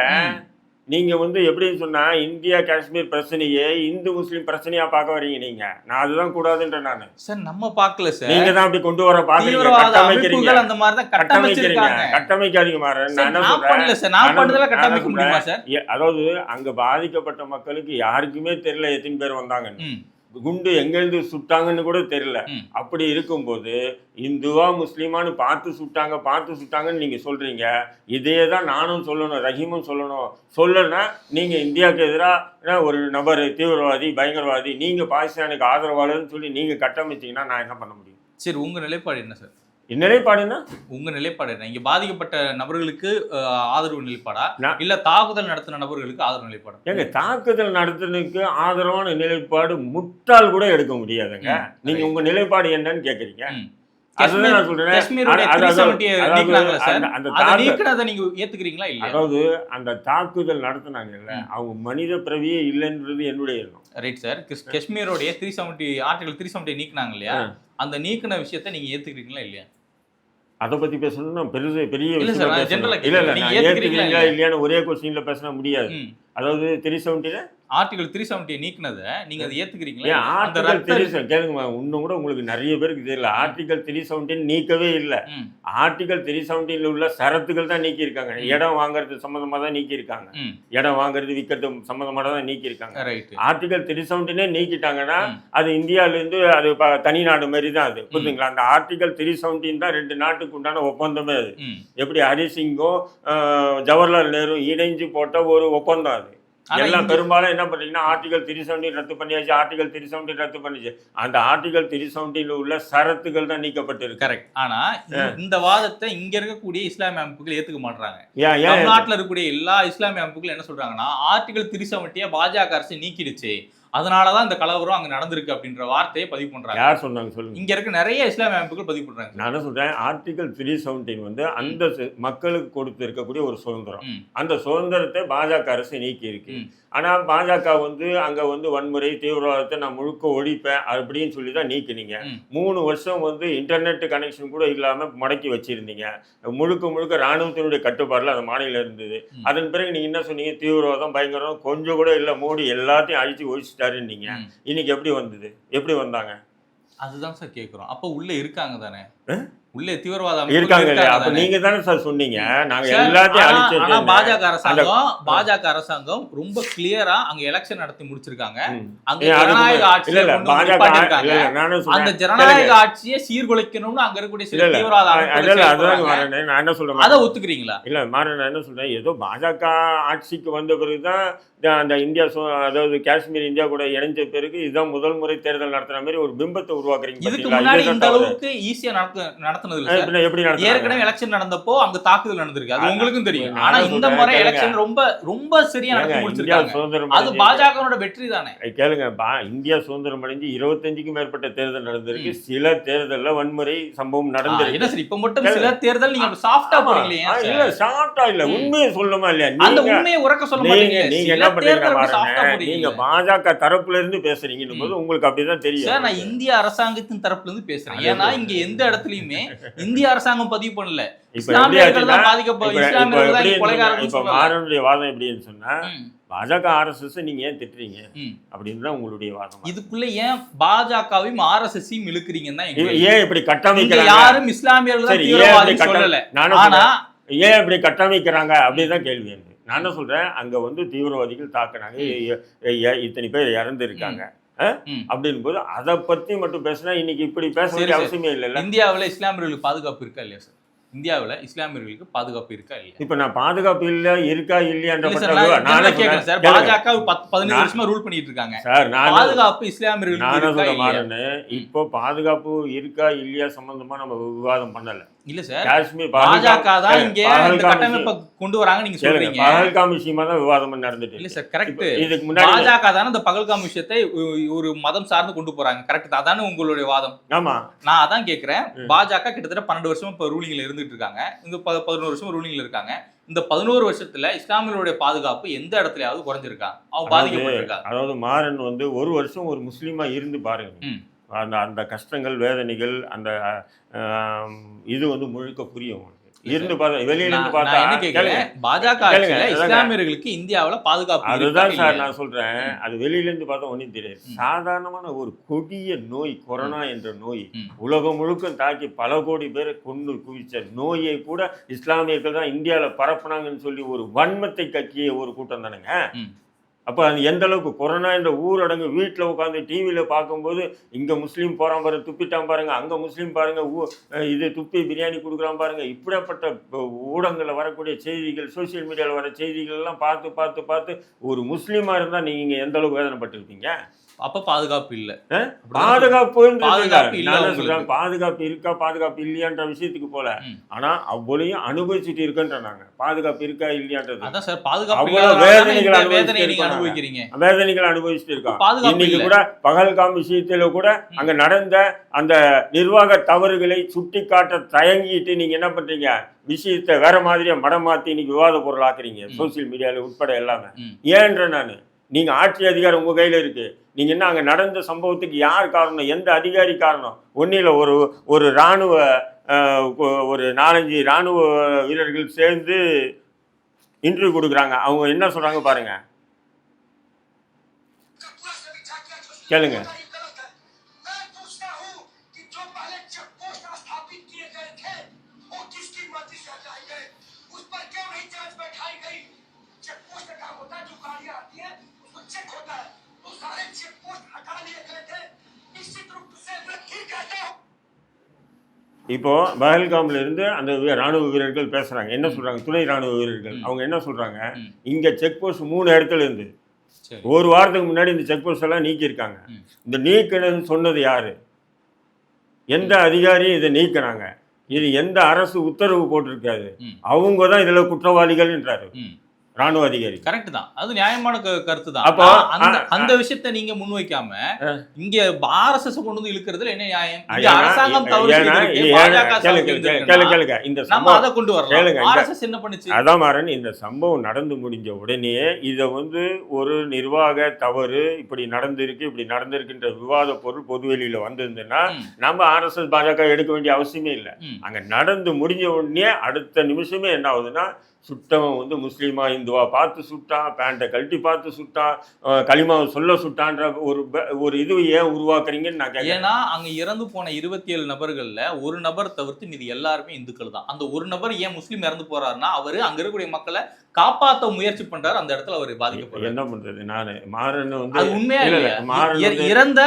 Speaker 2: நீங்க எப்படின்னு சொன்னா, இந்தியா காஷ்மீர் பிரச்சனையே இந்து முஸ்லீம் பிரச்சனையா பார்க்க வரீங்க நீங்க. நான் அதுதான் கூடாதுன்ற நானு.
Speaker 1: சார் நம்ம பார்க்கல சார்.
Speaker 2: நீங்க தான் அப்படி கொண்டு வர பாக்குறீங்க.
Speaker 1: அந்த மாதிரி தான் கட்டமைச்சிருக்காங்க.
Speaker 2: கட்டமைக்காதீங்க மாற. நான் என்ன சொல்றேன்,
Speaker 1: நான் பண்ணதல கட்டமைக்க முடியுமா சார்?
Speaker 2: அதாவது அங்க பாதிக்கப்பட்ட மக்களுக்கு யாருக்குமே தெரியல எத்தனை பேர் வந்தாங்க, குண்டு எங்கிருந்து சுட்டாங்கன்னு கூட தெரியல. அப்படி இருக்கும்போது இந்துவா முஸ்லீமானு பார்த்து சுட்டாங்கன்னு நீங்க சொல்றீங்க. இதே தான் நானும் சொல்லணும், ரஹீமும் சொல்லணும். சொல்லனா நீங்க இந்தியாவுக்கு எதிராக ஒரு நபர் தீவிரவாதி பயங்கரவாதி, நீங்க பாகிஸ்தானுக்கு ஆதரவாளர்னு சொல்லி நீங்க கட்டமைச்சீங்கன்னா நான் என்ன பண்ண முடியும்?
Speaker 1: சரி, உங்க நிலைப்பாடு என்ன சார்?
Speaker 2: நிலைப்பாடுன்னா
Speaker 1: உங்க நிலைப்பாடு என்ன? இங்க பாதிக்கப்பட்ட நபர்களுக்கு ஆதரவு நிலைப்பாடா, இல்ல தாக்குதல் நடத்தின நபர்களுக்கு ஆதரவு நிலைப்பாடா?
Speaker 2: ஏங்க, தாக்குதல் நடத்தினதுக்கு ஆதரவான நிலைப்பாடு முட்டாள் கூட எடுக்க முடியாதுங்க. நீங்க உங்க நிலைப்பாடு என்னன்னு கேக்குறீங்க. அதுதான் நான் சொல்றேன். அதாவது அந்த தாக்குதல் நடத்தினாங்கல்ல, அவங்க மனித பிறவியே இல்லைன்றது என்னுடைய எண்ணம்.
Speaker 1: Right sir. காஷ்மீரோடைய 370 ஆர்டிகல் 370 நீக்கினாங்க இல்லையா, அந்த நீக்கின விஷயத்தை நீங்க ஏத்துக்கிறீங்களா இல்லையா?
Speaker 2: அதை பத்தி பேசணும்னா பெரிய ஏத்துக்கிறீங்களா இல்லையான்னு ஒரே கொஸ்டின்ல பேச முடியாது. அதாவது 370
Speaker 1: ஆர்டிகல் 370 நீக்கினதை நீங்க அதை ஏத்துக்கிறீங்களா?
Speaker 2: கேளுங்க, இன்னும் கூட உங்களுக்கு நிறைய பேருக்கு தெரியல. ஆர்டிகல் 370 நீக்கவே இல்லை. ஆர்டிகல் 370 உள்ள சரத்துகள் தான் நீக்கி இருக்காங்க. இடம் வாங்குறது சம்பந்தமா தான் நீக்கி இருக்காங்க. இடம் வாங்குறது விற்கிறது சம்பந்தமா தான் நீக்கி இருக்காங்க. ஆர்டிகல் 370 நீக்கிட்டாங்கன்னா அது இந்தியால இருந்து அது தனிநாடு மாதிரி தான் அது. புரியுதுங்களா? அந்த ஆர்டிகல் 370 தான் 2 நாட்டுக்கு உண்டான ஒப்பந்தமே. அது எப்படி ஹரிசிங்கும் ஜவஹர்லால் நேரு இணைஞ்சு போட்ட ஒரு ஒப்பந்தம். அது எல்லாம் பெரும்பாலும் என்ன பண்றீங்கன்னா, ஆர்டிகல் 370 ரத்து பண்ணியாச்சு, ஆர்டிகல் 370 ரத்து பண்ணிச்சு. அந்த ஆர்டிகல் 370 உள்ள சரத்துகள் தான் நீக்கப்பட்டிருக்கு.
Speaker 1: கரெக்ட். ஆனா இந்த வாதத்தை இங்க இருக்கக்கூடிய இஸ்லாமிய அமைப்புகள் ஏத்துக்க மாட்டாங்க. நாட்டுல இருக்கக்கூடிய எல்லா இஸ்லாமிய அமைப்புகள் என்ன சொல்றாங்கன்னா, ஆர்டிகல் 370 பாஜக அரசு நீக்கிடுச்சு, அதனாலதான் இந்த கலவரம் அங்க நடந்திருக்கு அப்படின்ற வார்த்தையை பதிவு பண்றாங்க.
Speaker 2: யார் சொன்னாங்க சொல்லுங்க?
Speaker 1: இங்க இருக்க நிறைய இஸ்லாமிய அமைப்புகள் பதிவு பண்றாங்க.
Speaker 2: நான் என்ன சொல்றேன், ஆர்டிகல் 370 அந்த மக்களுக்கு கொடுத்து இருக்கக்கூடிய ஒரு சுதந்திரம். அந்த சுதந்திரத்தை பாஜக அரசு நீக்கி இருக்கு. ஆனா பாஜக அங்க வன்முறை தீவிரவாதத்தை நான் முழுக்க ஒழிப்பேன் அப்படின்னு சொல்லி தான் நீக்கினீங்க. 3 வருஷம் இன்டர்நெட் கனெக்ஷன் கூட இல்லாம முடக்கி வச்சிருந்தீங்க. முழுக்க ராணுவத்தினுடைய கட்டுப்பாடுல அந்த மாநிலம் இருந்தது. அதன் பிறகு நீங்க என்ன சொன்னீங்க, தீவிரவாதம் பயங்கரம் கொஞ்சம் கூட இல்ல, மோடி எல்லாத்தையும் அழிச்சு ஒழிச்சிட்டாருன்னீங்க. இன்னைக்கு எப்படி வந்தது? எப்படி வந்தாங்க?
Speaker 1: அதுதான் சார் கேட்கிறோம். அப்ப உள்ள இருக்காங்க தானே, உள்ளே தீவிரவாதம்
Speaker 2: இருக்காங்க இல்லையா? அப்ப நீங்க தானே சார் சொன்னீங்க நாங்க எல்லாத்தையும் அழிச்சிட்டோம்.
Speaker 1: பாஜக அரசாங்கம் ரொம்ப கிளியரா அங்க எலெக்ஷன் நடத்தி முடிச்சிருக்காங்க. அங்க ஜனநாயக ஆட்சியை அந்த ஜனநாயக ஆட்சியை சீர்குலைக்கணும்னு அங்க இருக்கக்கூடிய சில தீவிரவாத
Speaker 2: நான் என்ன சொல்றேன்,
Speaker 1: அதை ஒத்துக்கிறீங்களா?
Speaker 2: இல்ல மாற, நான் என்ன சொல்றேன், ஏதோ பாஜக ஆட்சிக்கு வந்த பிறகுதான் அந்த இந்தியா, அதாவது காஷ்மீர் இந்தியா கூட இணைஞ்ச பிறகு இதுதான் முதல் முறை தேர்தல் நடத்துற மாதிரி ஒரு பிம்பத்தை உருவாக்குறீங்க.
Speaker 1: இதுக்கு முன்னாடி இந்த அளவுக்கு ஈஸியா ஏற்கனவே எலெக்ஷன் நடந்தப்போ அங்க தாக்குதல் நடந்திருக்கு, அது உங்களுக்கும் தெரியும். ஆனா இந்த முறை எலெக்ஷன் ரொம்ப சரியா நடத்தி முடிச்சிருக்காங்க. அது பாஜகவோட வெற்றி தானே.
Speaker 2: கேளுங்க, இந்தியா சுதந்திரம் அடைஞ்சு 25க்கும் மேற்பட்ட தேர்தல் நடந்திருக்கு. சில தேர்தல்ல வன்முறை சம்பவம் நடந்திருக்கு.
Speaker 1: என்ன சார், இப்ப மட்டும் சில தேர்தல் நீங்க சாஃப்டா போறீங்களே?
Speaker 2: இல்ல சாஃப்டா இல்ல, உண்மையை சொல்லணுமா இல்லையா?
Speaker 1: அந்த உண்மையை உரக்க சொல்ல மாட்டீங்க.
Speaker 2: நீங்க என்ன பண்றீங்க, நீங்க பாஜக தரப்புல இருந்து பேசுறீங்கன்னும் போது உங்களுக்கு அப்படிதான் தெரியும்.
Speaker 1: சார், நான் இந்திய அரசாங்கத்தின் தரப்புல இருந்து பேசுறேன். ஏன்னா இங்க எந்த இடத்துலயுமே இந்திய அரசாங்கம் பதிவு பண்ணல.
Speaker 2: மாறனுடைய வாதம் எப்படின்னு சொன்னா, பாஜக ஆர்எஸ்எஸ் நீங்க ஏன் திட்டுறீங்க அப்படின்னு தான் உங்களுடைய வாதம்.
Speaker 1: இதுக்குள்ள ஏன் பாஜகவையும் ஆர்எஸ்எஸையும் இழுக்கிறீங்கன்னா,
Speaker 2: ஏன் இப்படி கட்டமைக்க?
Speaker 1: யாரும் இஸ்லாமியர்கள் சொல்லல. ஆனா
Speaker 2: ஏன் இப்படி கட்டமைக்கிறாங்க அப்படின்னு தான் கேள்வி எனக்கு. நான் என்ன சொல்றேன், அங்க வந்து தீவிரவாதிகள் தாக்குனாங்க, இத்தனை பேர் இறந்து இருக்காங்க அப்படின் போது அதை பத்தி மட்டும் பேசினா இன்னைக்கு இப்படி பேச வேண்டிய அவசியமே இல்லைல்ல.
Speaker 1: இந்தியாவில் இஸ்லாமியர்களுக்கு பாதுகாப்பு இருக்கா இல்லையா சார்? இந்தியாவில் இஸ்லாமியர்களுக்கு பாதுகாப்பு இருக்கா இல்லையா?
Speaker 2: இப்ப நான் பாதுகாப்பு இல்ல இருக்கா இல்லையான்ற
Speaker 1: கேட்கிறேன் சார். பாஜக 15 வருஷமா ரூல் பண்ணிட்டு இருக்காங்க சார். பாதுகாப்பு இஸ்லாமியர்களுக்கு
Speaker 2: இப்போ பாதுகாப்பு இருக்கா இல்லையா சம்பந்தமா நம்ம விவாதம் பண்ணல.
Speaker 1: இல்ல சார்,
Speaker 2: காஷ்மீர்
Speaker 1: பாஜக தான் இங்க இந்த கட்டமைப்பை கொண்டு வராங்க நீங்க சொல்றீங்க.
Speaker 2: பகல்காம் விஷயமா தான் விவாதம் நடந்துட்டு
Speaker 1: இல்ல சார். கரெக்ட்.
Speaker 2: இதுக்கு முன்னாடி
Speaker 1: பாஜக தான இந்த பகல்காம் விஷயத்தை ஒரு மதம் சார்ந்து கொண்டு போறாங்க. கரெக்ட். அதானே உங்களுடைய வாதம்?
Speaker 2: ஆமா,
Speaker 1: நான் அதான் கேக்குறேன். பாஜக கிட்டத்தட்ட 12 வருஷமா இப்ப ரூலிங்ல இருந்துட்டு இருக்காங்க. இந்த 11 வருஷம் ரூலிங்ல இருக்காங்க. இந்த 11 வருஷத்துல இஸ்லாமியர்களுடைய பாதுகாப்பு எந்த இடத்துலயாவது குறைஞ்சிருக்கா? அவங்க பாதிக்கப்பட்டிருக்கா?
Speaker 2: அதாவது மாறன் வந்து ஒரு வருஷம் ஒரு முஸ்லீமா இருந்து பாருங்க, அந்த அந்த கஷ்டங்கள் வேதனைகள் அந்த இது வந்து முழுக்க புரியும். இருந்து பார்த்தா வெளியில இருந்து பார்த்தா
Speaker 1: என்ன கேக்குறேன், பாஜக இஸ்லாமியர்களுக்கு இந்தியாவுல பாதுகாப்பு
Speaker 2: அதுதான் சார் நான் சொல்றேன். அது வெளியில இருந்து பார்த்தா ஒன்றும் தெரியாது. சாதாரணமான ஒரு கொடிய நோய் கொரோனா என்ற நோய் உலகம் முழுக்க தாக்கி பல கோடி பேரை கொண்டு குவிச்ச நோயை கூட இஸ்லாமியர்கள் தான் இந்தியாவில் பரப்புனாங்கன்னு சொல்லி ஒரு வன்மத்தை கக்கிய ஒரு கூட்டம் தானுங்க. அப்போ அது எந்த அளவுக்கு கொரோனா என்ற ஊரடங்கு வீட்டில் உட்காந்து டிவியில் பார்க்கும்போது இங்கே முஸ்லீம் போகிறான் பாருங்க, துப்பிட்டான் பாருங்க, அங்கே முஸ்லீம் பாருங்க, இது துப்பி பிரியாணி கொடுக்குறான் பாருங்க, இப்படிப்பட்ட ஊடகங்களில் வரக்கூடிய செய்திகள், சோசியல் மீடியாவில் வர செய்திகள் எல்லாம் பார்த்து பார்த்து பார்த்து ஒரு முஸ்லீமாக இருந்தால் நீங்கள் எந்த அளவுக்கு வேதனைப்பட்டிருப்பீங்க?
Speaker 1: அப்ப பாதுகாப்பு இல்ல.
Speaker 2: பாதுகாப்பு இருக்கா பாதுகாப்பு இல்லையான்ற விஷயத்துக்கு போல. ஆனா அவ்வளவையும் அனுபவிச்சுட்டு இருக்கன்ற நாங்க பாதுகாப்பு இருக்கா இல்லையான்றது.
Speaker 1: அதான் சார், பாதுகாப்பு
Speaker 2: வேதனைகள் அனுபவிச்சுட்டு இருக்கோம். இன்னைக்கு கூட பகல்காம் விஷயத்துல கூட அங்க நடந்த அந்த நிர்வாக தவறுகளை சுட்டி காட்ட தயங்கிட்டு நீங்க என்ன பண்றீங்க, விஷயத்தை வேற மாதிரியா மடம் மாத்தி இன்னைக்கு விவாத பொருள் ஆக்குறீங்க சோசியல் மீடியால உட்பட எல்லாமே. ஏன்ற நானு நீங்க ஆட்சி அதிகாரம் உங்க கையில இருக்கு. நீங்க என்ன அங்க நடந்த சம்பவத்துக்கு யார் காரணம், எந்த அதிகாரி காரணம்? ஒன்னில ஒரு இராணுவ ஒரு 4-5 இராணுவ வீரர்கள் சேர்ந்து இன்டர்வியூ கொடுக்குறாங்க. அவங்க என்ன சொல்றாங்க பாருங்க, கேளுங்க. இப்போ பஹல்காம்ல இருந்து அந்த ராணுவ வீரர்கள் பேசுறாங்க. என்ன சொல்றாங்க, துணை ராணுவ வீரர்கள் அவங்க என்ன சொல்றாங்க, இங்க செக் போஸ்ட் 3 இடத்துல இருந்து ஒரு வாரத்துக்கு முன்னாடி இந்த செக் போஸ்ட் எல்லாம் நீக்கியிருக்காங்க. இந்த நீக்கணும்னு சொன்னது யாரு, எந்த அதிகாரி இதை நீக்கினாங்க, இது எந்த அரசு உத்தரவு போட்டிருக்காது, அவங்க தான் இதுல குற்றவாளிகள்ன்றாரு ராணுவ அதிகாரி.
Speaker 1: கரெக்ட் தான், அது நியாயமான கருத்து தான். அப்போ அந்த விஷயத்தை நீங்க முன்வைக்காம இங்க ஆர்எஸ்எஸ் கொண்டு வந்து இழுக்கிறதுல என்ன நியாயம்? அரசாங்கம்
Speaker 2: இந்த
Speaker 1: அதை கொண்டு வரலாம். ஆர்எஸ்எஸ் என்ன பண்ணுச்சு?
Speaker 2: அதான் மாறன், இந்த சம்பவம் நடந்து முடிஞ்ச உடனே இதை வந்து ஒரு நிர்வாக தவறு, இப்படி நடந்திருக்குன்ற விவாத பொருள் பொதுவெளியில வந்திருந்ததுன்னா நம்ம ஆர்எஸ்எஸ் பாஜக எடுக்க வேண்டிய அவசியமே இல்லை. அங்க நடந்து முடிஞ்ச உடனே அடுத்த நிமிஷமே என்ன ஆகுதுன்னா, சுட்டவன் வந்து முஸ்லீமா இந்துவா பார்த்து சுட்டான், பேண்ட்டை கழட்டி பார்த்து சுட்டான், களிமாவை சொல்ல சுட்டான்ற ஒரு இது ஏன் உருவாக்குறீங்கன்னு நான் கேட்கிறேன்.
Speaker 1: ஏன்னா அங்க இறந்து போன 27 நபர்கள்ல ஒரு நபர் தவிர்த்து மீது எல்லாருமே இந்துக்கள் தான். அந்த ஒரு நபர் ஏன் முஸ்லீம் இறந்து போறாருன்னா அவரு அங்க இருக்கக்கூடிய மக்களை காப்பாற்ற முயற்சி பண்றாரு. அந்த இடத்துல அவர் பாதிக்கப்படுறாரு.
Speaker 2: என்ன பண்றது, நானு மாறன் வந்து
Speaker 1: உண்மையா இறந்த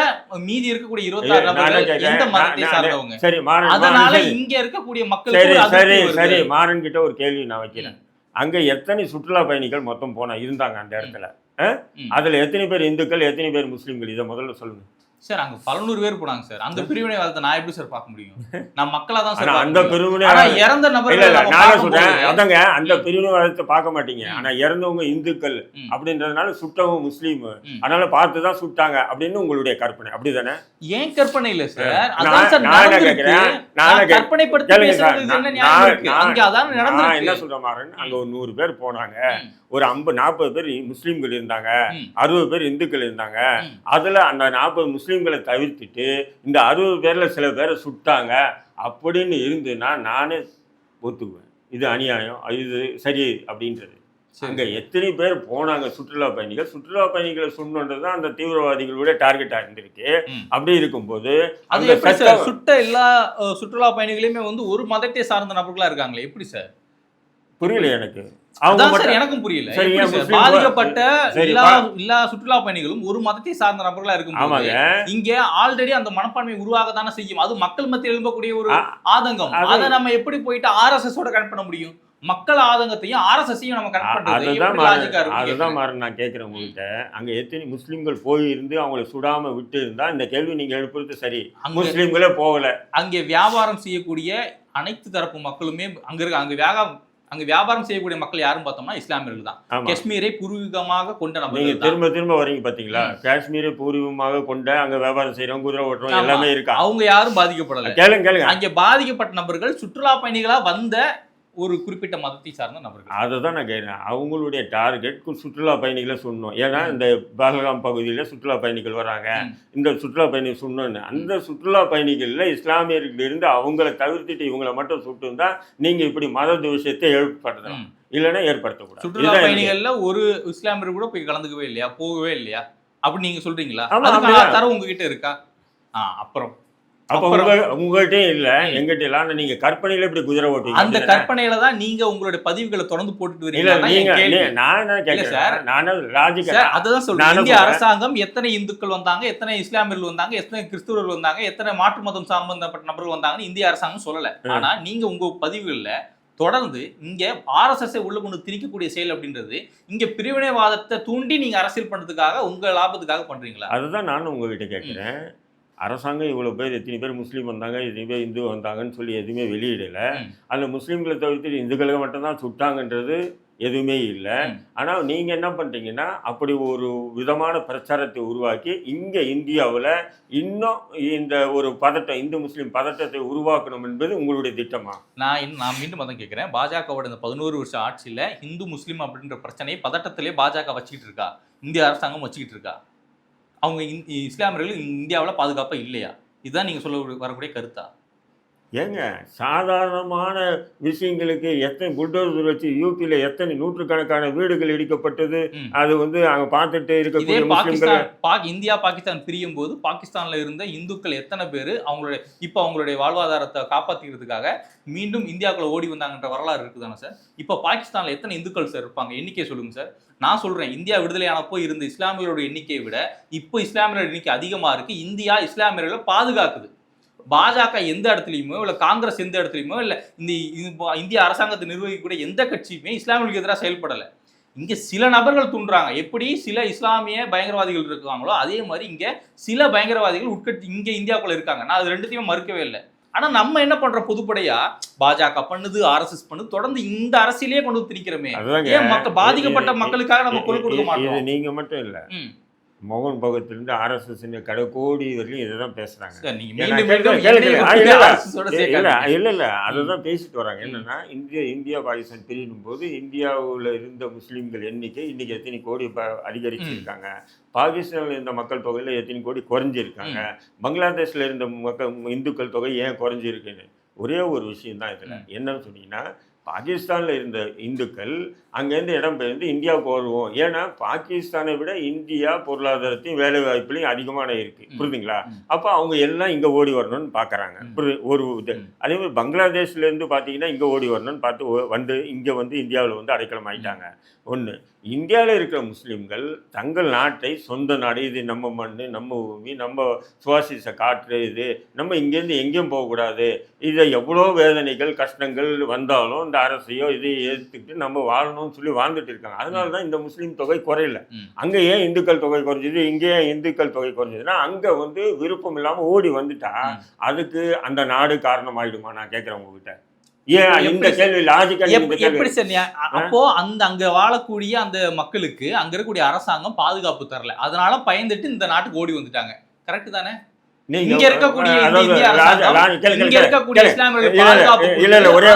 Speaker 1: மீதி இருக்கக்கூடிய 26 நபர்கள் எந்த மதத்தை சார்ந்தவங்க?
Speaker 2: சரி மாறன்,
Speaker 1: அதனால இங்க இருக்கக்கூடிய மக்கள்
Speaker 2: சரி மாறன் கிட்ட ஒரு கேள்வி நான் வைக்கிறேன். அங்க எத்தனை சுற்றுலா பயணிகள் மொத்தம் இருந்தாங்க அந்த இடத்துல? அதுல எத்தனை பேர் இந்துக்கள், எத்தனை பேர் முஸ்லீம்கள்? இதை முதல்ல சொல்லுங்க
Speaker 1: சார். அங்க 1100 பேர் போனாங்க சார். அந்த பிரிவினைவாதத்தை நான் எப்படி சார் பார்க்க முடியும்? நான் மக்களா தான் சார்.
Speaker 2: அந்த பிரிவினை
Speaker 1: இறந்த நபர்கள்
Speaker 2: நான் சொல்றேன், அதாங்க அந்த பிரிவினைவாதத்தை பார்க்க மாட்டீங்க. ஆனா இறந்தவங்க இந்துக்கள் அப்படின்றதுனால சுட்டவங்க முஸ்லீம், அதனால பார்த்துதான் சுட்டாங்க அப்படின்னு உங்களுடைய கற்பனை, அப்படிதானே?
Speaker 1: ஏன் கற்பனை இல்ல சார், அதான் சார் நான் கேக்குறேன். நான் கற்பனைப்படுத்தி பேசுறது என்ன நியாயம் இருக்கு? அங்க அதான் நடந்துச்சு.
Speaker 2: என்ன சொல்றேன் மாறன், அங்க ஒரு 100 பேர் போனாங்க, ஒரு 50-40 பேர் முஸ்லீம்கள் இருந்தாங்க, 60 பேர் இந்துக்கள் இருந்தாங்க. அதுல அந்த 40 முஸ்லீம்களை தவிர்த்துட்டு இந்த 60 பேர்ல சில பேரை சுட்டாங்க அப்படின்னு இருந்துன்னா நானே ஒத்துக்குவேன், இது அநியாயம், இது சரி அப்படின்றது. அங்க எத்தனை பேர் போனாங்க சுற்றுலா பயணிகளை சொன்னதுதான் அந்த தீவிரவாதிகளுடைய டார்கெட்டா இருந்திருக்கு. அப்படி இருக்கும்போது
Speaker 1: சுட்ட எல்லா சுற்றுலா பயணிகளையுமே வந்து ஒரு மதத்தை சார்ந்த நபர்களா இருக்காங்களே, எப்படி சார்?
Speaker 2: புரியல எனக்கு. அவங்க
Speaker 1: அதான் சார்
Speaker 2: மட்டும்
Speaker 1: எனக்கும் புரியல.
Speaker 2: சரி,
Speaker 1: எப்படி
Speaker 2: ஏன்
Speaker 1: சார்
Speaker 2: முஸ்லீம்
Speaker 1: பாதிக்கப்பட்ட
Speaker 2: சரி,
Speaker 1: எல்லா சுற்றுலா பயணிகளும் ஒரு மதத்தை சார்ந்த நபர்களா இருக்கும்போது
Speaker 2: ஆமாங்க.
Speaker 1: இங்க ஆல்ரெடி அந்த மனப்பான்மை உருவாக தானே செய்யும். அது மக்கள் மத்தியில் எழும்பக்கூடிய ஒரு ஆதங்கம்.
Speaker 2: அது
Speaker 1: அதை நம்ம எப்படி போயிட்டு ஆர்எஸ்எஸ் ஓட கனெக்ட் பண்ண முடியும்? மக்கள் ஆதங்கத்தையும் ஆர்எஸ்எஸ்ஸையும் நம்ம கனெக்ட் பண்றது
Speaker 2: அதுதான்
Speaker 1: எப்படி லாஜிக்கா இருக்கும்
Speaker 2: அதுதான்
Speaker 1: கேக்குறேன்.
Speaker 2: மாறன் நான் கேட்குறேன் உங்ககிட்ட. அங்க எத்தனை முஸ்லீம்கள் போயிருந்து அவங்கள சுடாம விட்டு இருந்தா இந்த கேள்வி நீங்க எழுப்புறது சரி.
Speaker 1: அங்க
Speaker 2: முஸ்லீம்களே போகல.
Speaker 1: அங்கே வியாபாரம் செய்யக்கூடிய அனைத்து தரப்பு மக்களுமே அங்க வியாபாரம் செய்யக்கூடிய மக்கள் யாரும் பார்த்தோம்னா இஸ்லாமியர்கள் தான்.
Speaker 2: ஆமா.
Speaker 1: காஷ்மீரை பூர்வீகமாக கொண்ட
Speaker 2: நீங்க
Speaker 1: நபர்கள் தான்.
Speaker 2: திரும்ப திரும்ப வரீங்க பாத்தீங்களா? காஷ்மீரை பூர்வீகமாக கொண்ட அங்க வியாபாரம் செய்யறவங்க, குதிரை ஓட்டுறவங்க
Speaker 1: ஆமா.
Speaker 2: எல்லாமே இருக்கா?
Speaker 1: அவங்க யாரும் பாதிக்கப்படல.
Speaker 2: கேளுங்க.
Speaker 1: அங்கே பாதிக்கப்பட்ட நபர்கள் சுற்றுலா பயணிகளா வந்த ஒரு குறிப்பிட்ட மதத்தை சார்ந்த நபர்கள்.
Speaker 2: அதை தான் நான் கேட்குறேன். அவங்களுடைய டார்கெட் சுற்றுலா பயணிகளை சொன்னோம். ஏன்னா இந்த பஹல்காம் பகுதியில் சுற்றுலா பயணிகள் வராங்க, இந்த சுற்றுலா பயணிகள் சொன்னோன்னு அந்த சுற்றுலா பயணிகளில் இஸ்லாமியர்கள் இருந்து அவங்கள தவிர்த்துட்டு இவங்கள மட்டும் சுட்டுருந்தா நீங்கள் இப்படி மத விஷயத்தை ஏற்படுத்தணும், இல்லைன்னா ஏற்படுத்தக்கூடாது.
Speaker 1: சுற்றுலா பயணிகள்ல ஒரு இஸ்லாமியர் கூட போய் கலந்துக்கவே இல்லையா, போகவே இல்லையா அப்படி நீங்க சொல்றீங்களா?
Speaker 2: ஆமா,
Speaker 1: அதுக்கான தரவு உங்ககிட்ட இருக்கா? அப்புறம்
Speaker 2: அப்போ உங்கள்கிட்டயும் இல்ல, எங்கிட்ட இல்ல. ஆனா நீங்க கற்பனையில இப்படி குதிரை ஓட்டுவீங்க.
Speaker 1: அந்த கற்பனையில தான் நீங்க உங்களுடைய பதிவுகளை தொடர்ந்து போட்டுட்டு
Speaker 2: இல்ல.
Speaker 1: வரீங்க.
Speaker 2: நான் என்ன கேட்கிறேன், நானும் லாஜிக்கா
Speaker 1: அதுதான் சொல்றேன். இந்திய அரசாங்கம் எத்தனை இந்துக்கள் வந்தாங்க, எத்தனை இஸ்லாமியர்கள் வந்தாங்க, எத்தனை கிறிஸ்துவர்கள் வந்தாங்க, எத்தனை மாற்று மதம் சம்பந்தப்பட்ட நபர்கள் வந்தாங்கன்னு இந்திய அரசாங்கம் சொல்லல. ஆனா நீங்க உங்க பதிவுகள்ல தொடர்ந்து இங்க ஆர்எஸ்எஸ் உள்ள கொண்டு திணிக்கக்கூடிய செயல் அப்படின்றது இங்க பிரிவினைவாதத்தை தூண்டி நீங்க அரசியல் பண்றதுக்காக உங்க லாபத்துக்காக பண்றீங்களா?
Speaker 2: அதுதான் நானும் உங்ககிட்ட கேட்கிறேன். அரசாங்கம் இவ்வளவு பேர், எத்தனை பேர் முஸ்லீம் வந்தாங்க, எத்தனை பேர் இந்து வந்தாங்கன்னு சொல்லி எதுவுமே வெளியிடல. அந்த முஸ்லீம்களை தவிர்த்து இந்துக்களை மட்டும்தான் சுட்டாங்கன்றது எதுவுமே இல்லை. ஆனால் நீங்கள் என்ன பண்ணுறீங்கன்னா அப்படி ஒரு விதமான பிரச்சாரத்தை உருவாக்கி இங்கே இந்தியாவில் இன்னும் இந்த ஒரு பதட்டம், இந்து முஸ்லீம் பதட்டத்தை உருவாக்கணும் என்பது உங்களுடைய திட்டமா?
Speaker 1: நான் மீண்டும் அதான் கேட்குறேன். பாஜகவோட இந்த 11 வருஷ ஆட்சியில் இந்து முஸ்லீம் அப்படின்ற பிரச்சனையை பதட்டத்திலே பாஜக வச்சுக்கிட்டு இருக்கா, இந்திய அரசாங்கம் வச்சுக்கிட்டு இருக்கா? அவங்க இஸ்லாமியர்கள் இந்தியாவில் பாதுகாப்பாக இல்லையா? இதுதான் நீங்கள் சொல்ல வரக்கூடிய கருத்தா?
Speaker 2: ஏங்க, சாதாரணமான விஷயங்களுக்கு எத்தனை புல்டோசர் வச்சு யூபியில் எத்தனை நூற்றுக்கணக்கான வீடுகள் இடிக்கப்பட்டது. அது அங்கே பார்த்துட்டு இருக்கக்கூடிய முஸ்லிம்கள்.
Speaker 1: இந்தியா பாகிஸ்தான் பிரியும் போது பாகிஸ்தான்ல இருந்த இந்துக்கள் எத்தனை பேர் அவங்களுடைய வாழ்வாதாரத்தை காப்பாற்றிக்கிறதுக்காக மீண்டும் இந்தியாவுக்குள்ள ஓடி வந்தாங்கன்ற வரலாறு இருக்குதானே சார்? இப்போ பாகிஸ்தான்ல எத்தனை இந்துக்கள் சார் இருப்பாங்க? எண்ணிக்கை சொல்லுங்க சார். நான் சொல்றேன், இந்தியா விடுதலையானப்போ இருந்த இஸ்லாமியர்களோட எண்ணிக்கையை விட இப்போ இஸ்லாமியர்களோட எண்ணிக்கை அதிகமா இருக்கு. இந்தியா இஸ்லாமியர்களை பாதுகாக்குது. பாஜக எந்த இடத்துலையுமோ இல்லை காங்கிரஸ் எந்த இடத்துலையுமோ இல்லை இந்த இந்திய அரசாங்கத்தை நிர்வகிக்கக்கூடிய எந்த கட்சியுமே இஸ்லாமியர்களுக்கு எதிராக செயல்படலை. இங்கே சில நபர்கள் தூண்டுறாங்க. எப்படி சில இஸ்லாமிய பயங்கரவாதிகள் இருக்காங்களோ அதே மாதிரி இங்கே சில பயங்கரவாதிகள் உட்கட்சி இங்கே இந்தியாவுக்குள்ள இருக்காங்க. நான் அது ரெண்டுத்தையுமே மறுக்கவே இல்லை. ஆனால் நம்ம என்ன பண்றோம், பொதுப்படையா பாஜக பண்ணுது, ஆர்எஸ்எஸ் பண்ணுது, தொடர்ந்து இந்த அரசியலே கொண்டு வந்து திணிக்கிறோமே. ஏன் பாதிக்கப்பட்ட மக்களுக்காக நம்ம குரல் கொடுக்க மாட்டோம்?
Speaker 2: நீங்க மட்டும் இல்லை, மோகன் பகத்திலிருந்து ஆர்எஸ்எஸ் கடைக்கோடி வரையும் இதை தான் பேசுறாங்க. இல்ல அதுதான் பேசிட்டு வராங்க. என்னன்னா இந்தியா பாகிஸ்தான் பிரியும் போது இந்தியாவில் இருந்த முஸ்லீம்கள் எண்ணிக்கை இன்னைக்கு எத்தனை கோடி அதிகரிச்சிருக்காங்க, பாகிஸ்தான்ல இருந்த மக்கள் தொகையில எத்தனை கோடி குறைஞ்சிருக்காங்க, பங்களாதேஷ்ல இருந்த இந்துக்கள் தொகை ஏன் குறைஞ்சிருக்குன்னு ஒரே ஒரு விஷயம் தான் இதுல. என்னன்னு சொன்னீங்கன்னா, பாகிஸ்தானில் இருந்த இந்துக்கள் அங்கேருந்து இடம்பெயர்ந்து இந்தியாவுக்கு வருவோம். ஏன்னா பாகிஸ்தானை விட இந்தியா பொருளாதாரத்தையும் வேலை வாய்ப்புலையும் அதிகமான இருக்கு, புரியுதுங்களா? அப்போ அவங்க எல்லாம் இங்கே ஓடி வரணும்னு பார்க்குறாங்க. ஒரு இது அதே மாதிரி பங்களாதேஷ்லேருந்து பார்த்தீங்கன்னா இங்கே ஓடி வரணும்னு பார்த்து இங்கே இந்தியாவில் அடைக்கலம் ஆகிட்டாங்க. ஒன்று, இந்தியாவில் இருக்கிற முஸ்லீம்கள் தங்கள் நாட்டை சொந்த நாடு, இது நம்ம மண், நம்ம பூமி, நம்ம சுவாசிச்ச காற்று, இது நம்ம இங்கேருந்து எங்கேயும் போகக்கூடாது, இதை எவ்வளோ வேதனைகள் கஷ்டங்கள் வந்தாலும் இந்த அரசையோ இதை ஏற்றுக்கிட்டு நம்ம வாழணும்னு சொல்லி வாழ்ந்துட்டு இருக்காங்க. அதனால தான் இந்த முஸ்லீம் தொகை குறையல. அங்கே ஏன் இந்துக்கள் தொகை குறைஞ்சிது, இங்கே ஏன் இந்துக்கள் தொகை குறைஞ்சதுன்னா அங்கே விருப்பம் இல்லாமல் ஓடி வந்துட்டா அதுக்கு அந்த நாடு காரணமாயிடுமா? நான் கேட்குறேன் உங்ககிட்ட. இந்த கேள்வி எப்படி சார்?
Speaker 1: அப்போ அங்க வாழக்கூடிய அந்த மக்களுக்கு அங்க இருக்கக்கூடிய அரசாங்கம் பாதுகாப்பு தரல, அதனால பயந்துட்டு இந்த நாட்டுக்கு ஓடி வந்துட்டாங்க. கரெக்ட் தானே? இங்க இருக்கக்கூடிய
Speaker 2: ஒரே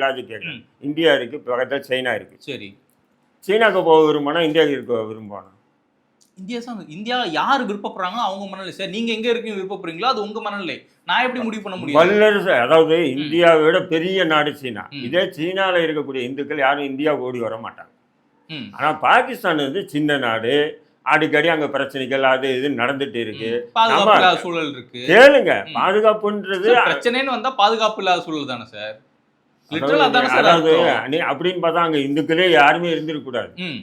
Speaker 2: லாஜிக் கேட்கிறேன். இந்தியா இருக்கு, பக்கத்துல சைனா இருக்கு. சரி, சீனாக்கு போக விரும்பினா இந்தியாவுக்கு இருக்க விரும்புவாங்க.
Speaker 1: இந்தியா யாரு விருப்பப்படுறாங்களோ அவங்க மனநிலை சார். நீங்க எங்க இருக்கீங்க விருப்பப்படுறீங்களோ அது உங்க மனநிலை. நான் எப்படி முடிவு பண்ண முடியும்?
Speaker 2: வல்லரசு, அதாவது இந்தியாவை விட பெரிய நாடு சீனா. இதே சீனால இருக்கக்கூடிய இந்துக்கள் யாரும் இந்தியாவுக்கு ஓடி வர மாட்டாங்க. ஆனா பாகிஸ்தான் சின்ன நாடு, அடிக்கடி அங்க பிரச்சனைகள் அது இது நடந்துட்டு இருக்கு.
Speaker 1: பாதுகாப்பு
Speaker 2: நம்ம
Speaker 1: இல்லாத சூழல் இருக்கு.
Speaker 2: கேளுங்க, பாதுகாப்புன்றது
Speaker 1: பிரச்சனைன்னு வந்தா பாதுகாப்பு இல்லாத சூழல் தானே சார். லிட்டரலா தானே சார்
Speaker 2: அதாவது
Speaker 1: அர்த்தம்.
Speaker 2: அப்படின்னு பார்த்தா அங்க இந்துக்களே யாருமே இருந்திருக்க கூடாது.
Speaker 1: ம்.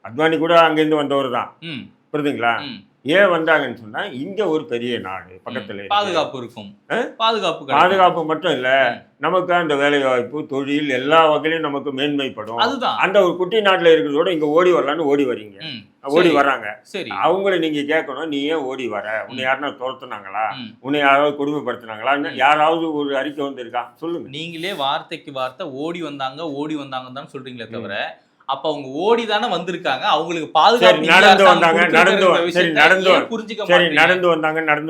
Speaker 2: அத்வானி கூட அங்கிருந்து வந்தவர் தான்.
Speaker 1: ம்.
Speaker 2: புரியுதுங்களா?
Speaker 1: ம்.
Speaker 2: ஏன் வந்தாங்கன்னு சொன்னா இங்க ஒரு பெரிய நாடு பக்கத்துல இருக்கு.
Speaker 1: பாதுகாப்பு இருக்கும். பாதுகாப்பு கிடைக்கும்.
Speaker 2: பாதுகாப்பு மட்டும் இல்ல, நமக்கு அந்த வேலை வாய்ப்பு தொழில் எல்லா வகையிலும் நமக்கு மேன்மைப்படும்.
Speaker 1: அதுதான்.
Speaker 2: அந்த ஒரு குட்டி நாட்டுல இருக்கிறதோட இங்க ஓடி வரலான்னு ஓடி வரீங்க. ஓடி வர்றாங்க.
Speaker 1: சரி.
Speaker 2: அவங்கள நீங்க கேட்கணும், நீ ஏன் ஓடி வர? உன்னை யாருன்னா துரத்துனாங்களா?
Speaker 1: ம்.
Speaker 2: உன்னை யாராவது கொடுமைப்படுத்தினாங்களான்னு யாராவது ஒரு அறிக்கை வந்திருக்கா? சொல்லுங்க.
Speaker 1: நீங்களே வார்த்தைக்கு வார்த்தை ஓடி வந்தாங்கன்னு தான் சொல்றீங்களே தவிர, அப்ப அவங்க ஓடி தானே வந்திருக்காங்க. அவங்களுக்கு பாதுகாப்பு
Speaker 2: நடந்து வந்தாங்க நடந்து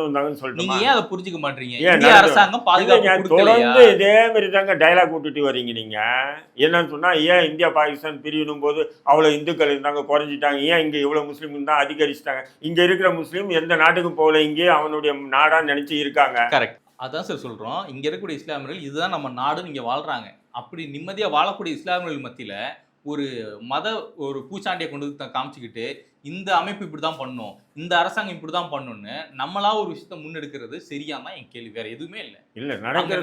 Speaker 2: வந்தாங்கன்னு சொல்லிட்டு
Speaker 1: நீங்க ஏன் அதை புரிஞ்சுக்க மாட்டீங்க?
Speaker 2: ஏன்
Speaker 1: இந்திய அரசாங்கம் பாதுகாப்பு கொடுக்கலையா?
Speaker 2: தொடர்ந்து இதே மாதிரி தாங்க டயலாக் விட்டுட்டு வரீங்க நீங்க. என்னன்னு சொன்னா, ஏன் இந்தியா பாகிஸ்தான் பிரியணும் போது அவ்வளவு இந்துக்கள் இருந்தாங்க குறைஞ்சிட்டாங்க, ஏன் இங்க இவ்வளவு முஸ்லீம் இருந்தா அதிகரிச்சிட்டாங்க? இங்க இருக்கிற முஸ்லீம் எந்த நாட்டுக்கும் போகல, இங்கே அவனுடைய நாடா நினைச்சு இருக்காங்க.
Speaker 1: கரெக்ட். அதான் சார் சொல்றோம். இங்க இருக்கக்கூடிய இஸ்லாமியர்கள் இதுதான் நம்ம நாடுன்னு இங்க வாழ்றாங்க. அப்படி நிம்மதியா வாழக்கூடிய இஸ்லாமியர்கள் மத்தியில ஒரு பூச்சாண்டியை கொண்டு வந்து காமிச்சுக்கிட்டு இந்த அமைப்பு இப்படிதான் பண்ணும், இந்த அரசாங்கம் இப்படிதான் பண்ணும்னு நம்மளா ஒரு விஷயத்த முன்னெடுக்கிறது சரியானா என் கேள்வி. வேற எதுவுமே இல்ல.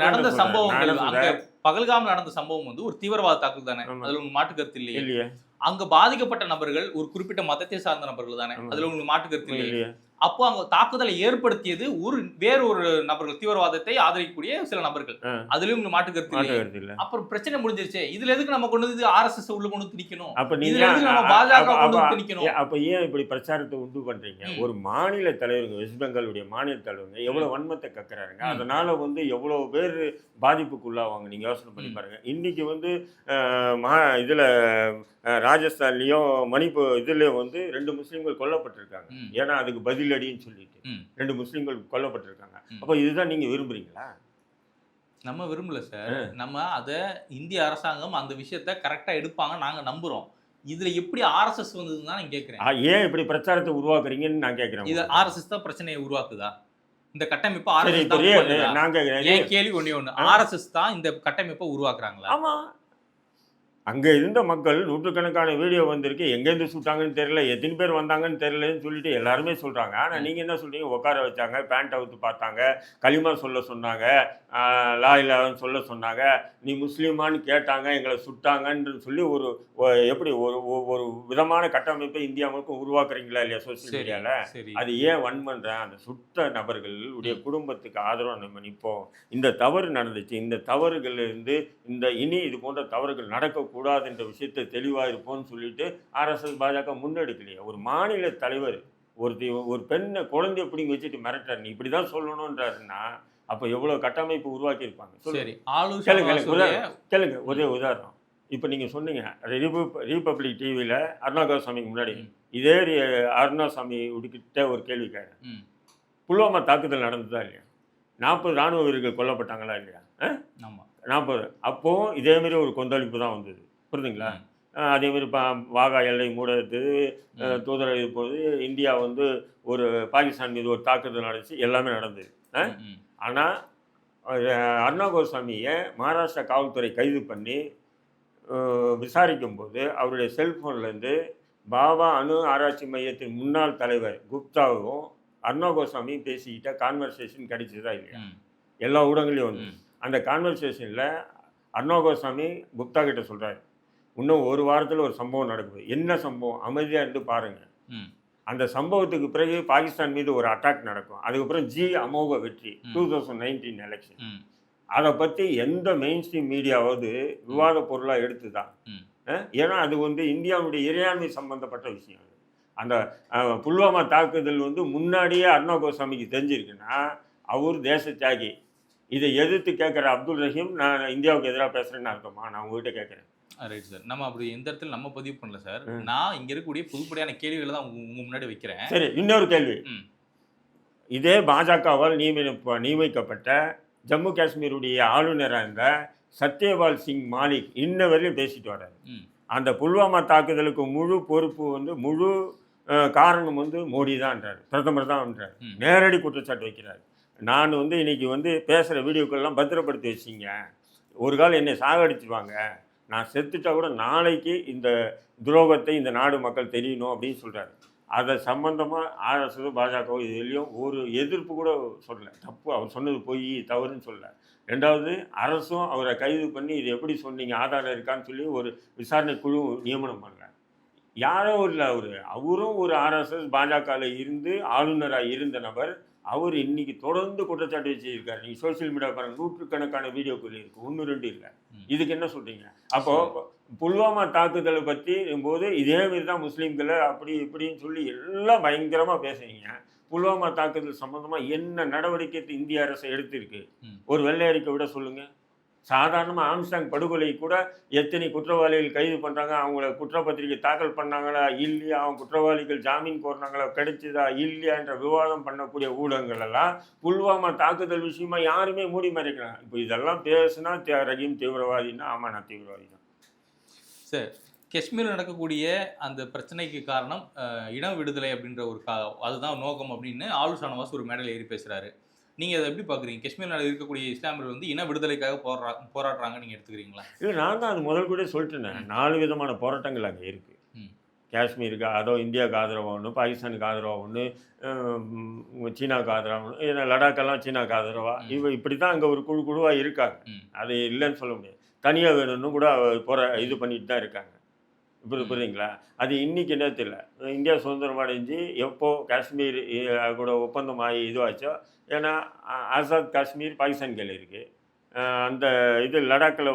Speaker 1: நடந்த சம்பவங்கள், அங்க பகல்காம் நடந்த சம்பவம் வந்து ஒரு தீவிரவாத தாக்குதல் தானே, அதுல உங்களுக்கு மாற்று கருத்து இல்லையே? அங்க பாதிக்கப்பட்ட நபர்கள் ஒரு குறிப்பிட்ட மதத்தை சார்ந்த நபர்கள் தானே, அதுல உங்களுக்கு மாற்று கருத்து இல்லையே? அப்போ அங்க தாக்குதலை ஏற்படுத்தியது வேறு ஒரு நபர்கள், தீவிரவாதத்தை ஆதரிக்கக்கூடிய சில நபர்கள், அதுலயும் உங்களுக்கு மாற்று கருத்து இல்லை. அப்புறம் பிரச்சனை முடிஞ்சிருச்சு. இதுல எதுக்கு நம்ம கொண்டு வந்து RSS உள்ள கொண்டு வந்து திணிக்கணும்? இதுல எதுக்கு நம்ம பாஜக கொண்டு வந்து திணிக்கணும்?
Speaker 2: அப்ப ஏன் இப்படி பிரச்சாரத்தை உண்டு பண்றீங்க? ஒரு மாநில தலைவருங்க, வெஸ்ட் பெங்காலுடைய மாநில தலைவருங்க எவ்வளவு வன்மத்தை கக்குறாருங்க. அதனால வந்து எவ்வளவு பேர் பாதிப்புக்குள்ளாவாங்க நீங்க யோசனை பண்ணி பாருங்க. இன்னைக்கு வந்து இதுல ராஜஸ்தான்லயும் மணிப்பூர் இதுலயும் வந்து 2 முஸ்லீம்கள் கொல்லப்பட்டிருக்காங்க. ஏன்னா அதுக்கு பதிலடின்னு சொல்லிட்டு 2 முஸ்லீம்கள் கொல்லப்பட்டிருக்காங்க. அப்ப இதுதான் நீங்க விரும்புறீங்களா?
Speaker 1: நம்ம விரும்பல சார். நம்ம அத இந்திய அரசாங்கம் அந்த விஷயத்த கரெக்டா எடுப்பாங்க நாங்க நம்புறோம். இதுல எப்படி RSS வந்ததுன்னு தான் நான் கேக்குறேன்.
Speaker 2: ஏன் இப்படி பிரச்சாரத்தை உருவாக்குறீங்கன்னு நான் கேக்குறேன்.
Speaker 1: இது RSS தான் பிரச்சனையை உருவாக்குதா? இந்த கட்டமைப்பு RSS தான் பண்ணுதா?
Speaker 2: நான் கேக்குறேன்.
Speaker 1: ஏன் கேள்வி ஒண்ணு RSS தான் இந்த கட்டமைப்பை உருவாக்குறாங்களா?
Speaker 2: ஆமா. அங்க இருந்த மக்கள் நூற்றுக்கணக்கான வீடியோ வந்திருக்கு, எங்கேருந்து சுட்டாங்கன்னு தெரியல, எத்தனை பேர் வந்தாங்கன்னு தெரியலன்னு சொல்லிட்டு எல்லாருமே சொல்றாங்க. ஆனா நீங்க என்ன சொல்றீங்க? உட்கார வச்சாங்க, பேண்ட் அவுத்து பார்த்தாங்க, களிமா சொல்ல சொன்னாங்க, லா இலாஹன்னு சொல்ல சொன்னாங்க, நீ முஸ்லீமான்னு கேட்டாங்க, எங்களை சுட்டாங்கன்னு சொல்லி எப்படி ஒரு விதமான கட்டமைப்பை இந்தியா முழுக்க உருவாக்குறீங்களா இல்லையா சோசியல் மீடியால? அது ஏன் வன்மன்றேன்? அந்த சுட்ட நபர்களுடைய குடும்பத்துக்கு ஆதரவு நம்ம நிற்போம். இந்த தவறு நடந்துச்சு, இந்த தவறுகள் இருந்து இனி இது போன்ற தவறுகள் நடக்கக்கூடாது என்ற விஷயத்தை தெளிவாக இருப்போம்னு சொல்லிட்டு RSS பாஜக முன்னெடுக்கலையே. ஒரு மாநில தலைவர் ஒரு பெண்ணை குழந்தைய பிடிங்கி வச்சுட்டு மிரட்டார், நீ இப்படிதான் சொல்லணும்ன்றாருன்னா அப்போ எவ்வளோ கட்டமைப்பு உருவாக்கி இருப்பாங்க. கேளுங்க, ஒரே உதாரணம். இப்போ நீங்கள் சொன்னீங்க ரிபப்ளிக் டிவியில் அருணா கோஸ்வாமிக்கு முன்னாடி இதே அருணாசாமி கிட்ட ஒரு கேள்வி கேட்குறேன். புல்வாமா தாக்குதல் நடந்ததா இல்லையா? 40 ராணுவ வீரர்கள் கொல்லப்பட்டாங்களா இல்லையா? 40. அப்போ இதேமாரி ஒரு கொந்தளிப்பு தான் வந்தது. புரியுதுங்களா? அதேமாரி வாகா எல்லை மூடது, தூதரக போது இந்தியா வந்து ஒரு பாகிஸ்தான் மீது ஒரு தாக்குதல் நடந்துச்சு, எல்லாமே நடந்தது. ஆனால் அருணா கோஸ்வாமியை மகாராஷ்டிரா காவல்துறை கைது பண்ணி விசாரிக்கும் போது அவருடைய செல்ஃபோன்லேருந்து பாபா அணு ஆராய்ச்சி மையத்தின் முன்னாள் தலைவர் குப்தாவும் அருணா கோஸ்வாமியும் பேசிக்கிட்ட கான்வர்சேஷன் கிடைச்சதா இல்லையா? எல்லா ஊடகங்களையும் வந்து அந்த கான்வர்சேஷனில் அருணா கோஸ்வாமி குப்தா கிட்ட சொல்கிறாரு, இன்னும் ஒரு வாரத்தில் ஒரு சம்பவம் நடக்குது. என்ன சம்பவம்? அமைதியாக இருந்து பாருங்கள். அந்த சம்பவத்துக்கு பிறகு பாகிஸ்தான் மீது ஒரு அட்டாக் நடக்கும், அதுக்கப்புறம் அமோக வெற்றி 2019 எலெக்ஷன். அதை பற்றி எந்த மெயின் ஸ்ட்ரீம் மீடியாவது விவாத பொருளாக எடுத்துதான். ஏன்னா அது வந்து இந்தியாவுடைய இறையாண்மை சம்பந்தப்பட்ட விஷயம். அந்த புல்வாமா தாக்குதல் வந்து முன்னாடியே அருணா கோஸ்வாமிக்கு தெரிஞ்சிருக்குன்னா அவர் தேச தியாகி. இதை எதிர்த்து கேட்குற அப்துல் ரஹீம் நான் இந்தியாவுக்கு எதிராக பேசுகிறேன்னு அர்த்தமா? நான் உங்ககிட்ட கேட்குறேன்.
Speaker 1: Right sir. நம்ம அப்படி எந்த இடத்துல நம்ம பதிவு பண்ணல சார். நான் இங்க இருக்கக்கூடிய பொதுப்படையான கேள்விகளை தான் உங்க முன்னாடி வைக்கிறேன்.
Speaker 2: சரி, இன்னொரு கேள்வி. இதே பாஜகவால் நியமிக்கப்பட்ட ஜம்மு காஷ்மீருடைய ஆளுநராக இருந்த சத்யபால் சிங் மாலிக் இன்ன வரையிலும் பேசிட்டு வர்றாரு. அந்த புல்வாமா தாக்குதலுக்கு முழு பொறுப்பு வந்து முழு காரணம் வந்து மோடி தான்ன்றார், பிரதமர் தான்ன்றார், நேரடி குற்றச்சாட்டு வைக்கிறார். நான் வந்து இன்னைக்கு வந்து பேசுகிற வீடியோக்கள்லாம் பத்திரப்படுத்தி வச்சிங்க, ஒரு காலம் என்னை சாகடிச்சுவாங்க, நான் செத்துட்டா கூட நாளைக்கு இந்த துரோகத்தை இந்த நாடு மக்கள் தெரியணும் அப்படின்னு சொல்கிறாரு. அதை சம்பந்தமாக ஆர்எஸ்எஸ் பாஜக இதுலேயும் ஒரு எதிர்ப்பு கூட சொல்லலை. தப்பு அவர் சொன்னது பொய் தவறுன்னு சொல்லலை. ரெண்டாவது அரசும் அவரை கைது பண்ணி இது எப்படி சொன்னீங்க ஆதாரம் இருக்கான்னு சொல்லி ஒரு விசாரணை குழு நியமனம் பண்ணல. யாரோ இல்லை அவரும் ஒரு ஆர்எஸ்எஸ் பாஜகவில் இருந்து ஆளுநராக இருந்த நபர். அவர் இன்னைக்கு தொடர்ந்து குற்றச்சாட்டு வச்சுருக்காரு. நீங்கள் சோசியல் மீடியா பாருங்க, நூற்றுக்கணக்கான வீடியோக்கள் இருக்குது, 1 2 இல்லை. இதுக்கு என்ன சொல்கிறீங்க? அப்போது புல்வாமா தாக்குதலை பற்றி போது இதேமாரி தான் முஸ்லீம்களை அப்படி இப்படின்னு சொல்லி எல்லாம் பயங்கரமாக பேசுறீங்க. புல்வாமா தாக்குதல் சம்மந்தமாக என்ன நடவடிக்கை இந்திய அரசு எடுத்திருக்கு? ஒரு வெள்ளை அறிக்கை விட சொல்லுங்கள். சாதாரணமாக ஆம்ஸ்டாங் படுகொலை கூட எத்தனை குற்றவாளிகள் கைது பண்ணுறாங்க, அவங்கள குற்றப்பத்திரிகை தாக்கல் பண்ணாங்களா இல்லையா, அவங்க குற்றவாளிகள் ஜாமீன் கோரினாங்களா, கிடைச்சதா இல்லையான்ற விவாதம் பண்ணக்கூடிய ஊடகங்கள் எல்லாம் புல்வாமா தாக்குதல் விஷயமா யாருமே மூடி மறைக்கிறாங்க. இப்போ இதெல்லாம் பேசுனா ரஹீம் தீவிரவாதின்னா ஆமாம் நான் தீவிரவாதி தான்.
Speaker 1: சார், காஷ்மீரில் நடக்கக்கூடிய அந்த பிரச்சனைக்கு காரணம் இன விடுதலை அப்படின்ற ஒரு அதுதான் நோக்கம் அப்படின்னு ஆளுநர் ஷானவாஸ் ஒரு மேடையில் ஏறி பேசுகிறாரு. நீங்கள் அதை எப்படி பார்க்குறீங்க? காஷ்மீரில் இருக்கக்கூடிய இஸ்லாமியர்கள் வந்து இன விடுதலைக்காக போராடுறாங்க நீங்கள் எடுத்துக்கிறீங்களா? இல்லை,
Speaker 2: நான் தான் அது முதல் கூட சொல்லிட்டேன். 4 விதமான போராட்டங்கள் அங்கே இருக்குது. காஷ்மீருக்கு அதோ இந்தியாவுக்கு ஆதரவாக ஒன்று, பாகிஸ்தானுக்கு ஆதரவாக ஒன்று, சீனாவுக்கு ஆதரவாக ஒன்று, ஏன்னா லடாக்கெல்லாம் சீனாவுக்கு ஆதரவாக இப்படி தான் அங்கே ஒரு குழுவாக இருக்காங்க. அது இல்லைன்னு சொல்ல முடியாது. தனியாக வேணும்னு கூட இது பண்ணிட்டு தான் இருக்காங்க. புரியுதுங்களா? அது இன்னைக்கு என்ன தெரியல. இந்தியா சுதந்திரம் அடைஞ்சு எப்போ காஷ்மீர் கூட ஒப்பந்தம் ஆகி இதுவாச்சோ, ஏன்னா ஆசாத் காஷ்மீர் பாகிஸ்தான் கையில் இருக்குது. அந்த இது லடாக்கில்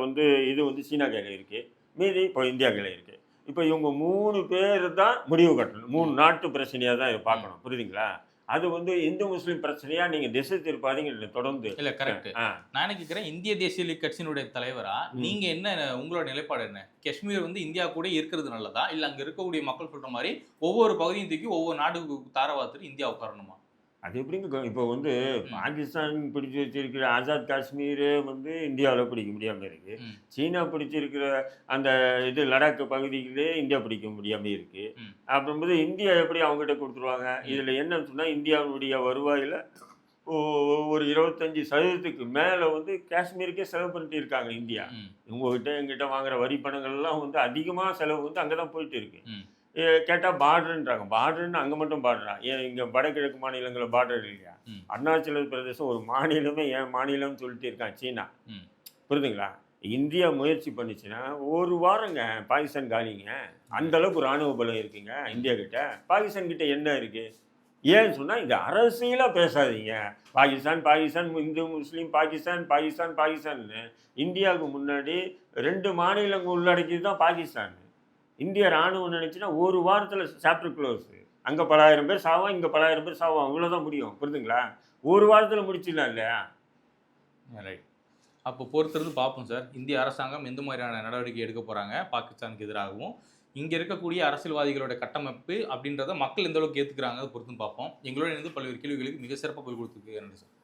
Speaker 2: இது சீனா கையில் இருக்குது. மீதி இப்போ இந்தியா கையில் இருக்குது. இப்போ இவங்க 3 பேர் தான் முடிவு கட்டணும். 3 நாட்டு பிரச்சனையாக தான் இதை பார்க்கணும். புரியுதுங்களா? அது இந்து முஸ்லீம் பிரச்சனையா நீங்க திசை திருப்பாதீங்க தொடர்ந்து.
Speaker 1: இல்ல, கரெக்ட். நான் கேட்கிறேன், இந்திய தேசிய லீக் கட்சியினுடைய தலைவரா நீங்க என்ன, உங்களோட நிலைப்பாடு என்ன? காஷ்மீர் இந்தியா கூட இருக்கிறது நல்லதா, இல்ல அங்க இருக்கக்கூடிய மக்கள் சொல்ற மாதிரி ஒவ்வொரு பகுதியும் தூக்கி ஒவ்வொரு நாடுக்கு தாரவாத்துட்டு இந்தியா உட்காரணுமா?
Speaker 2: அது எப்படிங்க? இப்போ பாகிஸ்தான் பிடிச்சி வச்சிருக்கிற ஆசாத் காஷ்மீரே இந்தியாவில் பிடிக்க முடியாமல் இருக்கு. சீனா பிடிச்சிருக்கிற அந்த இது லடாக் பகுதிகளே இந்தியா பிடிக்க முடியாமல் இருக்கு. அப்படிங்கும்போது இந்தியா எப்படி அவங்ககிட்ட கொடுத்துருவாங்க? இதில் என்னன்னு சொன்னால், இந்தியாவுடைய வருவாயில் ஒரு 25% மேலே காஷ்மீருக்கே செலவு பண்ணிட்டு இருக்காங்க இந்தியா. உங்ககிட்ட எங்கிட்ட வாங்குற வரி பணங்கள்லாம் அதிகமாக செலவு அங்கே தான் போயிட்டு இருக்கு. கேட்டால் பார்டருன்றாங்க. பார்டர்னு அங்கே மட்டும் பார்டரா? ஏன் இங்கே வடகிழக்கு மாநிலங்களில் பார்டர் இல்லையா? அருணாச்சல பிரதேசம் ஒரு மாநிலமே என் மாநிலம்னு சொல்லிட்டு இருக்கான் சீனா. புரியுதுங்களா? இந்தியா முயற்சி பண்ணிச்சுன்னா ஒரு வாரங்க பாகிஸ்தான் காலிங்க. அந்தளவுக்கு இராணுவ பலம் இருக்குங்க இந்தியா கிட்ட. பாகிஸ்தான் கிட்ட என்ன இருக்குது? ஏன்னு சொன்னால், இது அரசியலாக பேசாதீங்க. பாகிஸ்தான் இந்து முஸ்லீம் பாகிஸ்தான்னு இந்தியாவுக்கு முன்னாடி 2 மாநிலங்கள் உள்ளடக்கியது தான் பாகிஸ்தான். இந்திய ராணுவம் நினைச்சுன்னா ஒரு வாரத்தில் சாப்டர் க்ளோஸ். அங்கே 10,000 பேர் சாவான், இங்கே 10,000 பேர் சாவான். இவ்வளோதான் முடியும். புரியுதுங்களா? ஒரு வாரத்தில் முடிச்சிடலாம் இல்லையா?
Speaker 1: ரைட். அப்போ பொறுத்திருந்து பார்ப்போம் சார், இந்திய அரசாங்கம் எந்த மாதிரியான நடவடிக்கை எடுக்க போகிறாங்க பாகிஸ்தானுக்கு எதிராகவும். இங்கே இருக்கக்கூடிய அரசியல்வாதிகளோட கட்டமைப்பு அப்படின்றத மக்கள் எந்த அளவுக்கு ஏற்றுக்கிறாங்க பொறுத்துன்னு பார்ப்போம். எங்களோட இருந்து பல்வேறு கேள்விகளுக்கு மிக சிறப்பாக பதில் கொடுத்துருக்கு. நன்றி சார்.